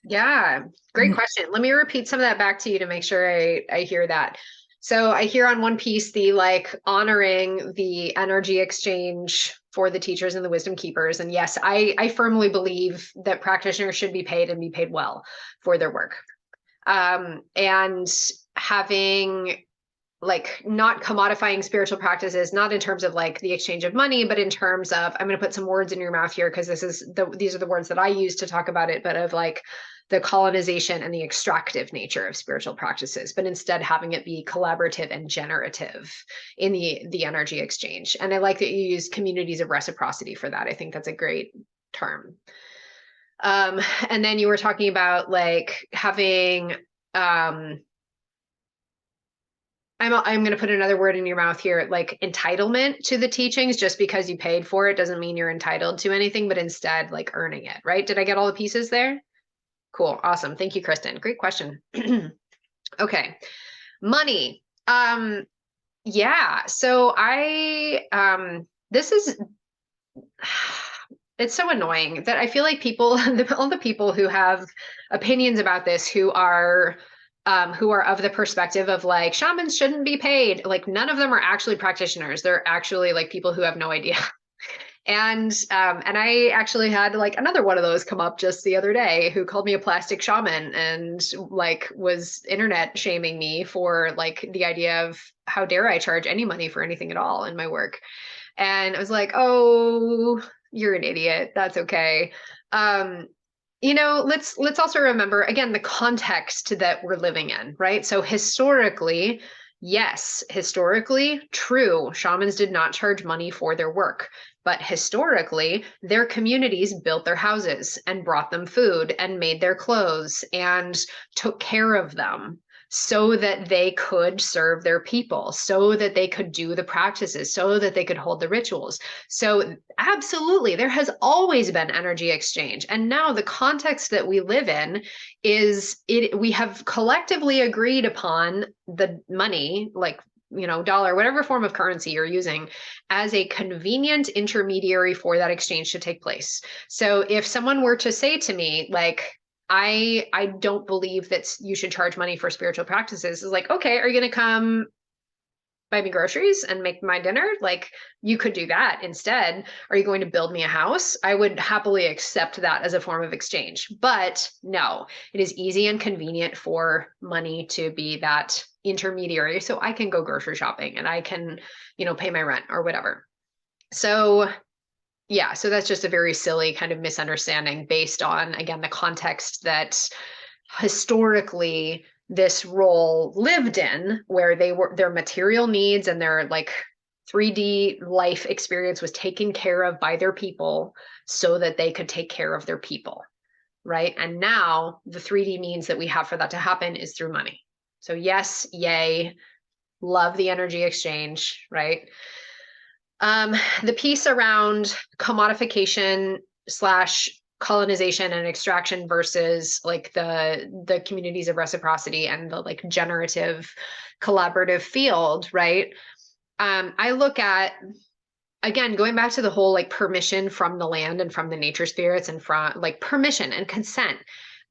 Yeah, great question. Let me repeat some of that back to you to make sure I hear that. So I hear on one piece the like honoring the energy exchange for the teachers and the wisdom keepers. And yes, I firmly believe that practitioners should be paid and be paid well for their work. And having like not commodifying spiritual practices, not in terms of like the exchange of money, but in terms of, I'm going to put some words in your mouth here because these are the words that I use to talk about it, but of like the colonization and the extractive nature of spiritual practices, but instead having it be collaborative and generative in the energy exchange. And I like that you use communities of reciprocity for that. I think that's a great term. And then you were talking about like having, I'm going to put another word in your mouth here, like entitlement to the teachings. Just because you paid for it doesn't mean you're entitled to anything, but instead like earning it, right? Did I get all the pieces there? Cool. Awesome. Thank you, Kristen. Great question. Okay. Money. Yeah. So it's so annoying that I feel like all the people who have opinions about this, who are of the perspective of like shamans shouldn't be paid, like none of them are actually practitioners. They're actually like people who have no idea. And I actually had like another one of those come up just the other day who called me a plastic shaman and like was internet shaming me for like the idea of how dare I charge any money for anything at all in my work. And I was like, oh, you're an idiot. That's okay. Let's also remember again the context that we're living in, right? So historically, yes, true, shamans did not charge money for their work. But historically, their communities built their houses and brought them food and made their clothes and took care of them so that they could serve their people, so that they could do the practices, so that they could hold the rituals. So absolutely, there has always been energy exchange. And now the context that we live in we have collectively agreed upon the money, like dollar, whatever form of currency you're using, as a convenient intermediary for that exchange to take place. So if someone were to say to me, like, I don't believe that you should charge money for spiritual practices, is like, okay, are you going to come buy me groceries and make my dinner? Like, you could do that instead. Are you going to build me a house? I would happily accept that as a form of exchange. But no, it is easy and convenient for money to be that intermediary. So I can go grocery shopping and I can, pay my rent or whatever. So yeah, so that's just a very silly kind of misunderstanding based on, again, the context that historically this role lived in, where their material needs and their like 3D life experience was taken care of by their people so that they could take care of their people, right? And now the 3D means that we have for that to happen is through money. So yes, yay, love the energy exchange, right? The piece around commodification / colonization and extraction versus like the communities of reciprocity and the like generative collaborative field, right? I look at, again, going back to the whole like permission from the land and from the nature spirits and from like permission and consent.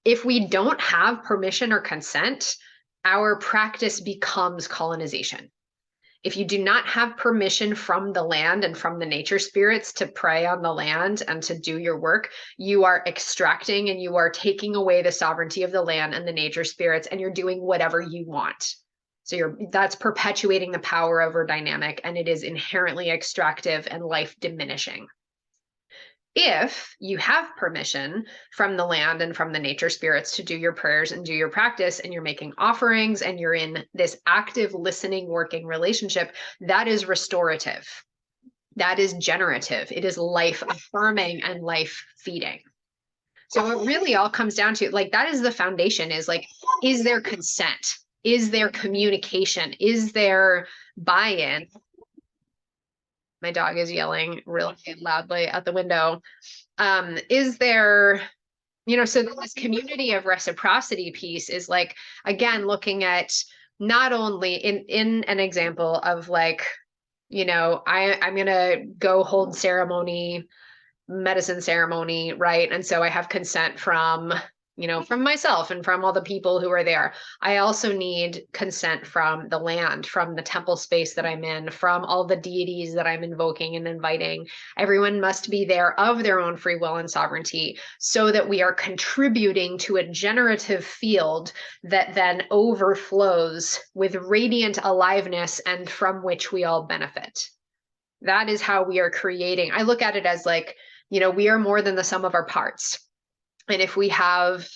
If we don't have permission or consent, our practice becomes colonization. If you do not have permission from the land and from the nature spirits to prey on the land and to do your work, you are extracting and you are taking away the sovereignty of the land and the nature spirits, and you're doing whatever you want. So that's perpetuating the power over dynamic, and it is inherently extractive and life diminishing. If you have permission from the land and from the nature spirits to do your prayers and do your practice, and you're making offerings and you're in this active listening, working relationship, that is restorative. That is generative. It is life affirming and life feeding. So it really all comes down to like, that is the foundation, is like, is there consent? Is there communication? Is there buy-in? My dog is yelling really loudly at the window. Is there, so this community of reciprocity piece is like, again, looking at not only in an example of like, I'm going to go hold medicine ceremony, right? And so I have consent from myself and from all the people who are there. I also need consent from the land, from the temple space that I'm in, from all the deities that I'm invoking and inviting. Everyone must be there of their own free will and sovereignty, so that we are contributing to a generative field that then overflows with radiant aliveness and from which we all benefit. That is how we are creating. I look at it as like, we are more than the sum of our parts. And if we have,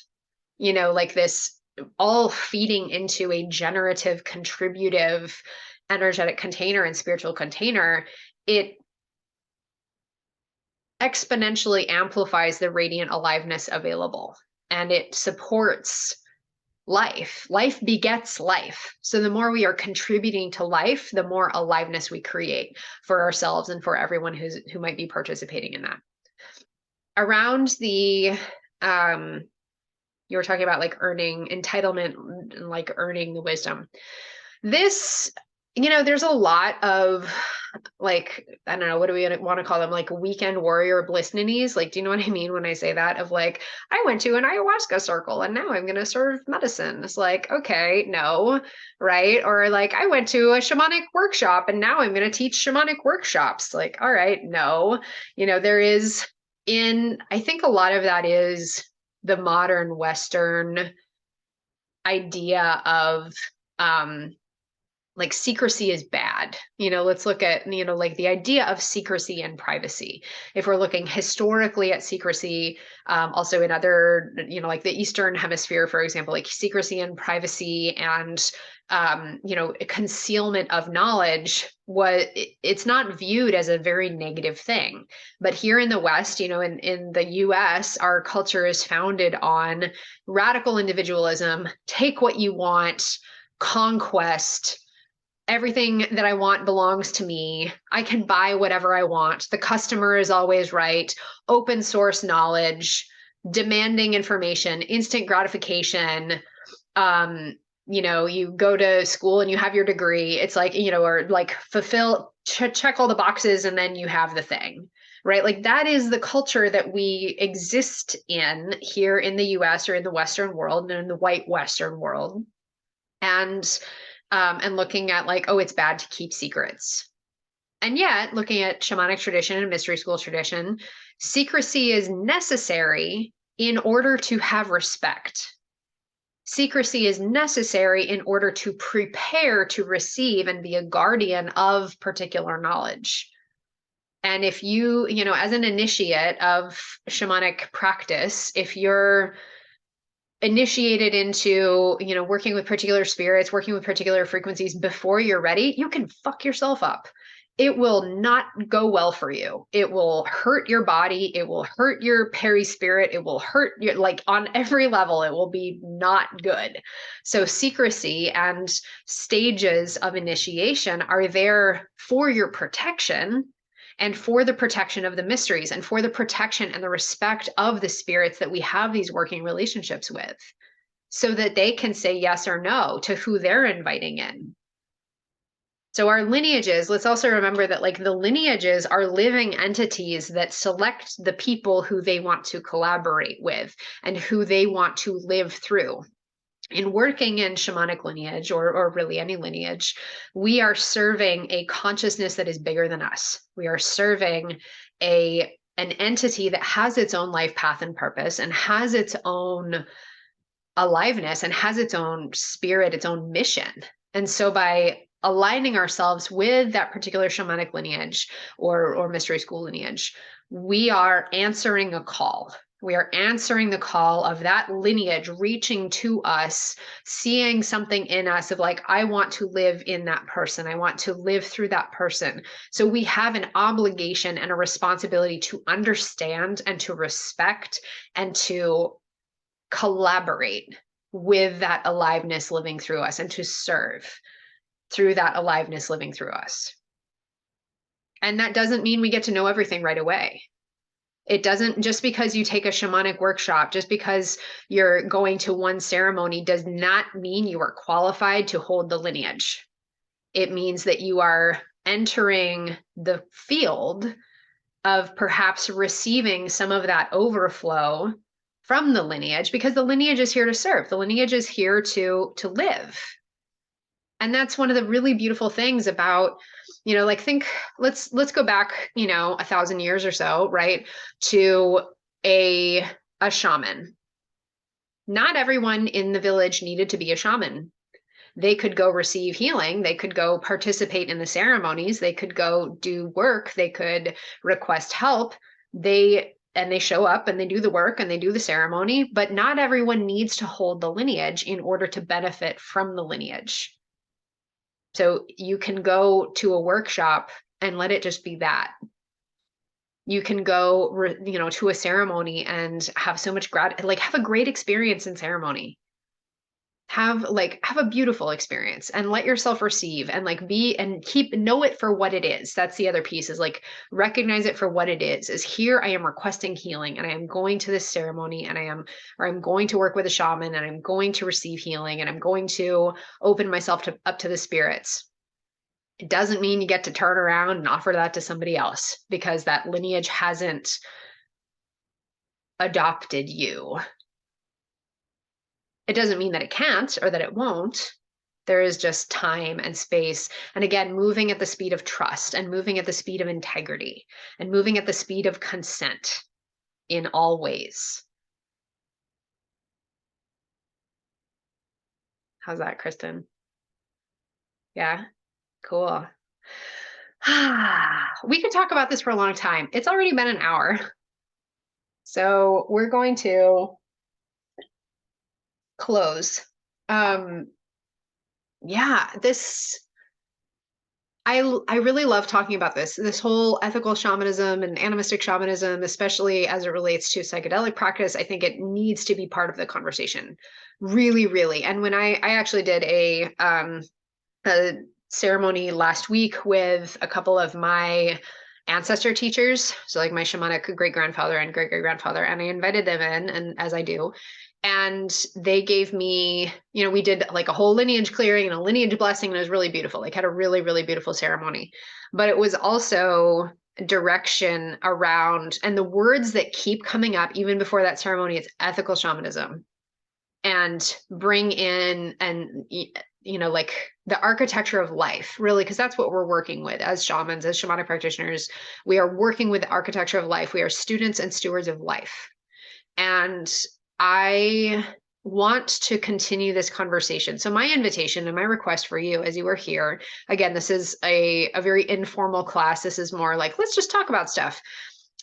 like this all feeding into a generative, contributive, energetic container and spiritual container, it exponentially amplifies the radiant aliveness available, and it supports life. Life begets life. So the more we are contributing to life, the more aliveness we create for ourselves and for everyone who might be participating in that. Around the you were talking about like earning entitlement and like earning the wisdom. This, there's a lot of like, I don't know, what do we want to call them? Like weekend warrior bliss ninnies. Like, do you know what I mean when I say that? Of like, I went to an ayahuasca circle and now I'm going to serve medicine. It's like, okay, no, right? Or like, I went to a shamanic workshop and now I'm going to teach shamanic workshops. Like, all right, no, there is I think a lot of that is the modern Western idea of like secrecy is bad. Let's look at, like the idea of secrecy and privacy. If we're looking historically at secrecy, also in other, like the Eastern Hemisphere, for example, like secrecy and privacy and, concealment of knowledge it's not viewed as a very negative thing. But here in the West, in the US, our culture is founded on radical individualism, take what you want, conquest. Everything that I want belongs to me. I can buy whatever I want. The customer is always right. Open source knowledge, demanding information, instant gratification. You go to school and you have your degree. It's like, or like check all the boxes and then you have the thing, right? Like that is the culture that we exist in here in the US or in the Western world and in the white Western world. And and looking at like, oh, it's bad to keep secrets. And yet, looking at shamanic tradition and mystery school tradition, secrecy is necessary in order to have respect. Secrecy is necessary in order to prepare to receive and be a guardian of particular knowledge. And if you, as an initiate of shamanic practice, if you're initiated into, working with particular spirits, working with particular frequencies before you're ready, you can fuck yourself up. It will not go well for you. It will hurt your body. It will hurt your perispirit. It will hurt your, like on every level, it will be not good. So secrecy and stages of initiation are there for your protection and for the protection of the mysteries and for the protection and the respect of the spirits that we have these working relationships with, so that they can say yes or no to who they're inviting in. So our lineages, let's also remember that like the lineages are living entities that select the people who they want to collaborate with and who they want to live through. In working in shamanic lineage, or really any lineage, we are serving a consciousness that is bigger than us. We are serving an entity that has its own life path and purpose and has its own aliveness and has its own spirit, its own mission. And so by aligning ourselves with that particular shamanic lineage or mystery school lineage, we are answering a call. We are answering the call of that lineage reaching to us, seeing something in us of like, I want to live in that person. I want to live through that person. So we have an obligation and a responsibility to understand and to respect and to collaborate with that aliveness living through us and to serve through that aliveness living through us. And that doesn't mean we get to know everything right away. It doesn't, just because you take a shamanic workshop, just because you're going to one ceremony does not mean you are qualified to hold the lineage. It means that you are entering the field of perhaps receiving some of that overflow from the lineage, because the lineage is here to serve. The lineage is here to live. And that's one of the really beautiful things about, let's go back, 1,000 years or so, right, to a shaman. Not everyone in the village needed to be a shaman. They could go receive healing. They could go participate in the ceremonies. They could go do work. They could request help. They show up and they do the work and they do the ceremony, but not everyone needs to hold the lineage in order to benefit from the lineage. So you can go to a workshop and let it just be that. You can go, to a ceremony and have so much gratitude, have a great experience in ceremony. Have a beautiful experience and let yourself receive and know it for what it is. That's the other piece, is recognize it for what it is here I am requesting healing and I am going to this ceremony and I'm going to work with a shaman and I'm going to receive healing and I'm going to open myself up to the spirits. It doesn't mean you get to turn around and offer that to somebody else because that lineage hasn't adopted you. It doesn't mean that it can't or that it won't. There is just time and space. And again, moving at the speed of trust and moving at the speed of integrity and moving at the speed of consent in all ways. How's that, Kristen? Yeah, cool. We could talk about this for a long time. It's already been an hour. So we're going to close. I really love talking about this whole ethical shamanism and animistic shamanism, especially as it relates to psychedelic practice. I think it needs to be part of the conversation, really, really. And when I actually did a ceremony last week with a couple of my ancestor teachers, so my shamanic great-grandfather and great-great-grandfather, and I invited them in, and as I do, and they gave me, we did a whole lineage clearing and a lineage blessing, and it was really beautiful. Had a really, really beautiful ceremony. But it was also direction around, and the words that keep coming up even before that ceremony, it's ethical shamanism. And bring in, and the architecture of life, really, because that's what we're working with as shamans, as shamanic practitioners. We are working with the architecture of life. We are students and stewards of life. And I want to continue this conversation. So my invitation and my request for you as you are here, again, this is a very informal class. This is more like, let's just talk about stuff.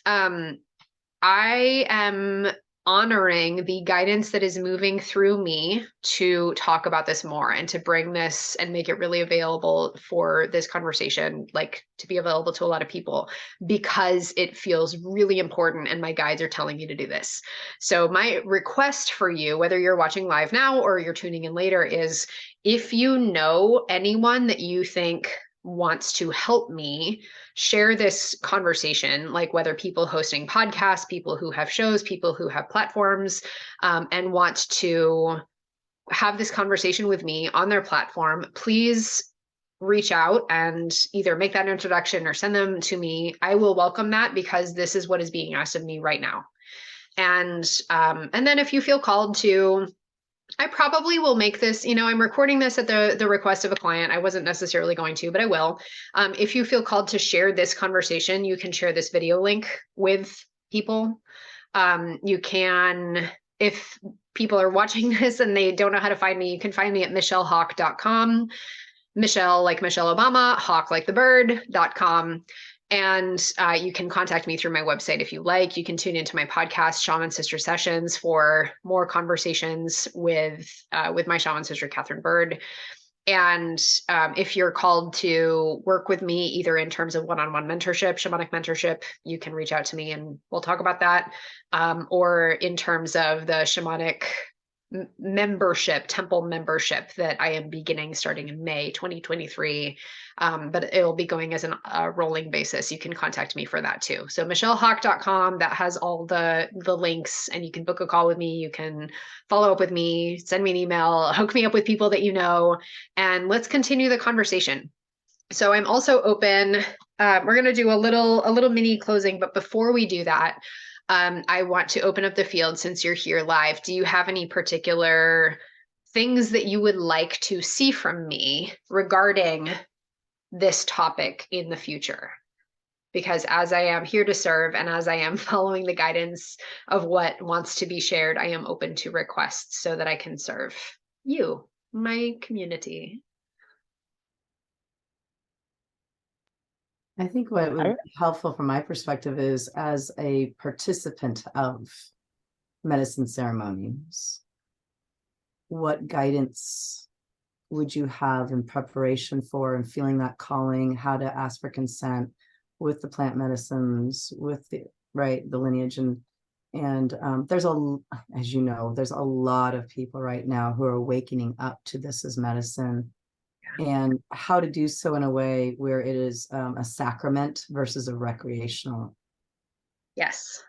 I am honoring the guidance that is moving through me to talk about this more and to bring this and make it really available for this conversation, like to be available to a lot of people, because it feels really important and my guides are telling me to do this. So my request for you, whether you're watching live now or you're tuning in later, is if you know anyone that you think wants to help me share this conversation, like whether people hosting podcasts, people who have shows, people who have platforms, and want to have this conversation with me on their platform, please reach out and either make that introduction or send them to me. I will welcome that, because this is what is being asked of me right now. And then if you feel called to, I probably will make this, I'm recording this at the request of a client. I wasn't necessarily going to, but I will. If you feel called to share this conversation, you can share this video link with people. You can, if people are watching this and they don't know how to find me, you can find me at michellehawk.com. Michelle, like Michelle Obama, hawk like the bird.com. And you can contact me through my website if you like. You can tune into my podcast, Shaman Sister Sessions, for more conversations with my shaman sister, Catherine Bird. And if you're called to work with me, either in terms of one-on-one mentorship, shamanic mentorship, you can reach out to me and we'll talk about that. Or in terms of the shamanic membership, temple membership that I am beginning starting in May 2023. But it will be going as a rolling basis. You can contact me for that too. So michellehawk.com, that has all the links, and you can book a call with me. You can follow up with me, send me an email, hook me up with people that you know, and let's continue the conversation. So I'm also open. We're going to do a little mini closing, but before we do that, I want to open up the field since you're here live. Do you have any particular things that you would like to see from me regarding this topic in the future? Because as I am here to serve and as I am following the guidance of what wants to be shared, I am open to requests so that I can serve you, my community. I think what would be helpful from my perspective is, as a participant of medicine ceremonies, what guidance would you have in preparation for and feeling that calling, how to ask for consent with the plant medicines, with the lineage, and there's as you know, there's a lot of people right now who are awakening up to this as medicine. And how to do so in a way where it is a sacrament versus a recreational. Yes,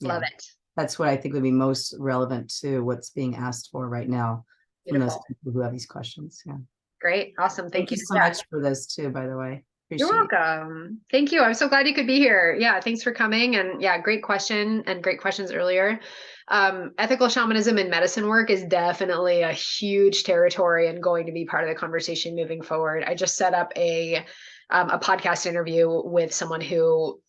love it. That's what I think would be most relevant to what's being asked for right now. Beautiful. From those people who have these questions. Yeah. Great. Awesome. Thank you so much for this too, by the way. You're welcome. Thank you. I'm so glad you could be here. Yeah, thanks for coming. And yeah, great question and great questions earlier. Ethical shamanism and medicine work is definitely a huge territory and going to be part of the conversation moving forward. I just set up a podcast interview with someone who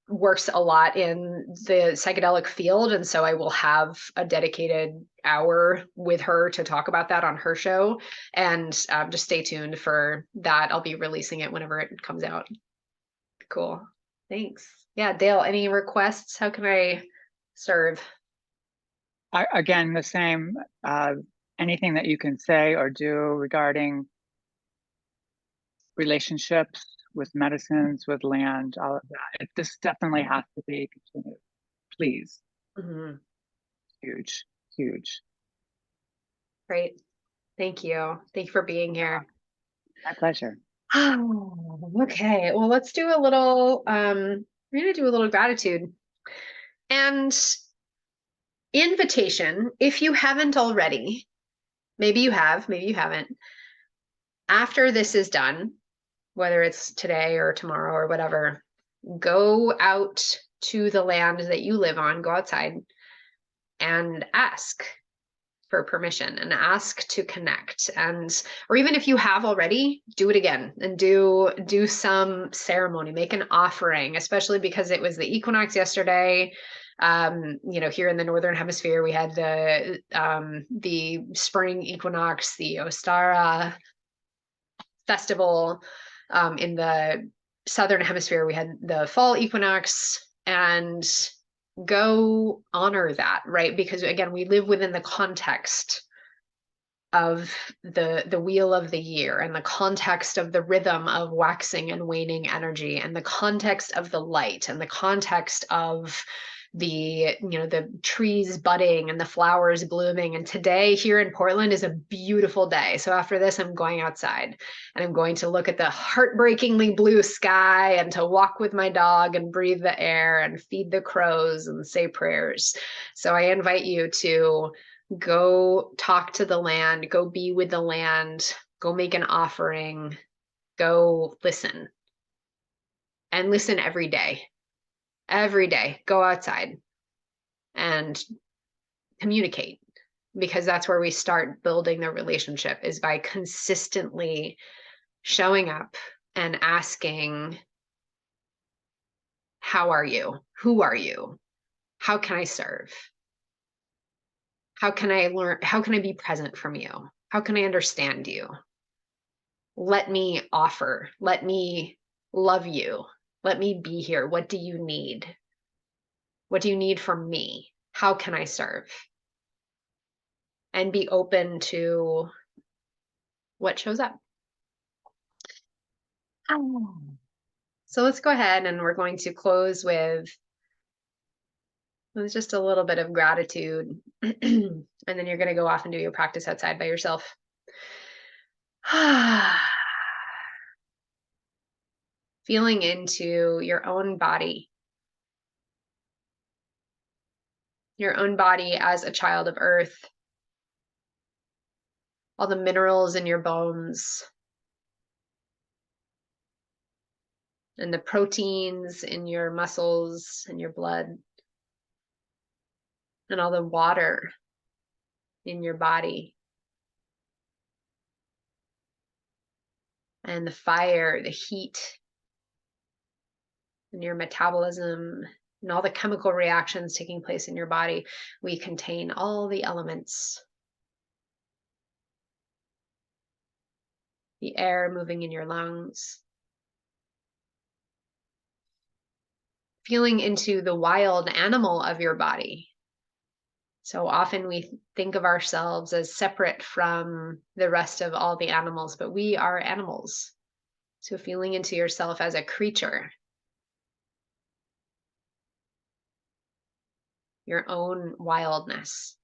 works a lot in the psychedelic field. And so I will have a dedicated hour with her to talk about that on her show. And just stay tuned for that. I'll be releasing it whenever it comes out. Cool. Thanks. Yeah, Dale, any requests? How can I serve? Again, the same, anything that you can say or do regarding relationships with medicines, with land, all of that. This definitely has to be continued, please. Mm-hmm. Huge, huge. Great. Thank you. Thank you for being here. My pleasure. Oh, okay. Well, let's do a little, we're going to do a little gratitude and invitation. If you haven't already, maybe you have, maybe you haven't. After this is done, whether it's today or tomorrow or whatever, go out to the land that you live on, go outside and ask for permission and ask to connect. And or even if you have already, do it again and do some ceremony, make an offering, especially because it was the equinox yesterday. Here in the northern hemisphere, we had the spring equinox, the Ostara festival. In the southern hemisphere, we had the fall equinox, and go honor that, right? Because again, we live within the context of the wheel of the year, and the context of the rhythm of waxing and waning energy, and the context of the light, and the context of the trees budding and the flowers blooming. And today here in Portland is a beautiful day. So after this, I'm going outside and I'm going to look at the heartbreakingly blue sky, and to walk with my dog and breathe the air and feed the crows and say prayers. So I invite you to go talk to the land, go be with the land, go make an offering, go listen. And listen every day. Every day, go outside and communicate, because that's where we start building the relationship, is by consistently showing up and asking, how are you? Who are you? How can I serve? How can I learn? How can I be present from you? How can I understand you? Let me offer. Let me love you. Let me be here. What do you need? What do you need from me? How can I serve? And be open to what shows up. So let's go ahead, and we're going to close with just a little bit of gratitude. And then you're going to go off and do your practice outside by yourself. Feeling into your own body as a child of earth, all the minerals in your bones, and the proteins in your muscles and your blood, and all the water in your body, and the fire, the heat, and your metabolism, and all the chemical reactions taking place in your body. We contain all the elements. The air moving in your lungs. Feeling into the wild animal of your body. So often we think of ourselves as separate from the rest of all the animals, but we are animals. So feeling into yourself as a creature. Your own wildness.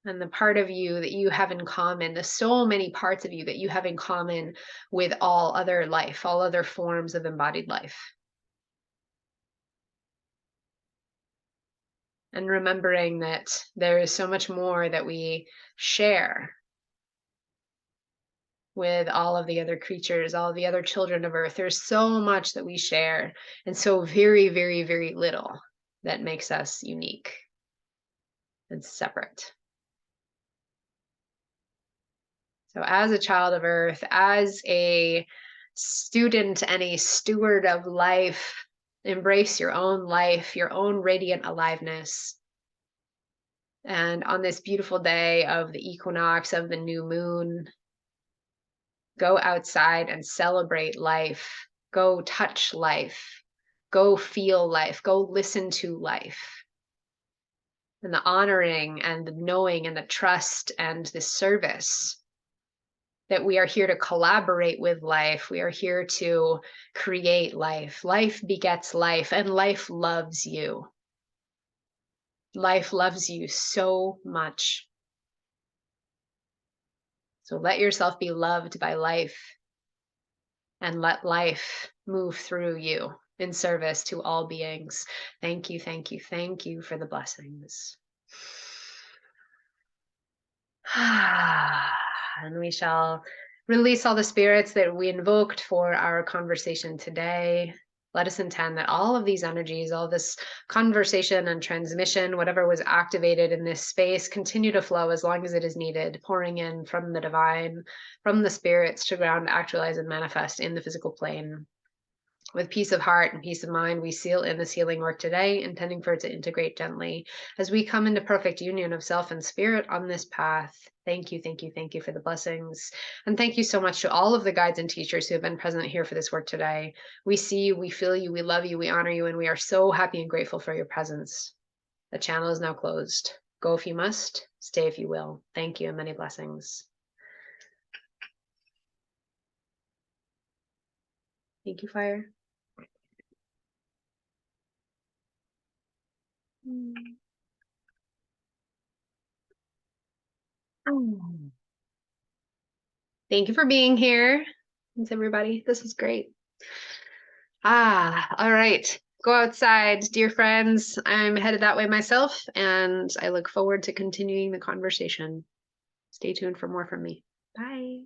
And the part of you that you have in common, the so many parts of you that you have in common with all other life, all other forms of embodied life. And remembering that there is so much more that we share with all of the other creatures, all of the other children of Earth. There's so much that we share, and so very, very, very little that makes us unique and separate. So as a child of Earth, as a student and a steward of life, embrace your own life, your own radiant aliveness. And on this beautiful day of the equinox, of the new moon, go outside and celebrate life. Go touch life. Go feel life. Go listen to life. And the honoring and the knowing and the trust and the service that we are here to collaborate with life. We are here to create life. Life begets life, and life loves you. Life loves you so much. So let yourself be loved by life, and let life move through you in service to all beings. Thank you, thank you, thank you for the blessings. And we shall release all the spirits that we invoked for our conversation today. Let us intend that all of these energies, all this conversation and transmission, whatever was activated in this space, continue to flow as long as it is needed, pouring in from the divine, from the spirits to ground, actualize, and manifest in the physical plane. With peace of heart and peace of mind, we seal in this healing work today, intending for it to integrate gently as we come into perfect union of self and spirit on this path. Thank you, thank you, thank you for the blessings. And thank you so much to all of the guides and teachers who have been present here for this work today. We see you, we feel you, we love you, we honor you, and we are so happy and grateful for your presence. The channel is now closed. Go if you must, stay if you will. Thank you and many blessings. Thank you, fire. Thank you for being here. Thanks, everybody. This was great. All right. Go outside, dear friends. I'm headed that way myself, and I look forward to continuing the conversation. Stay tuned for more from me. Bye.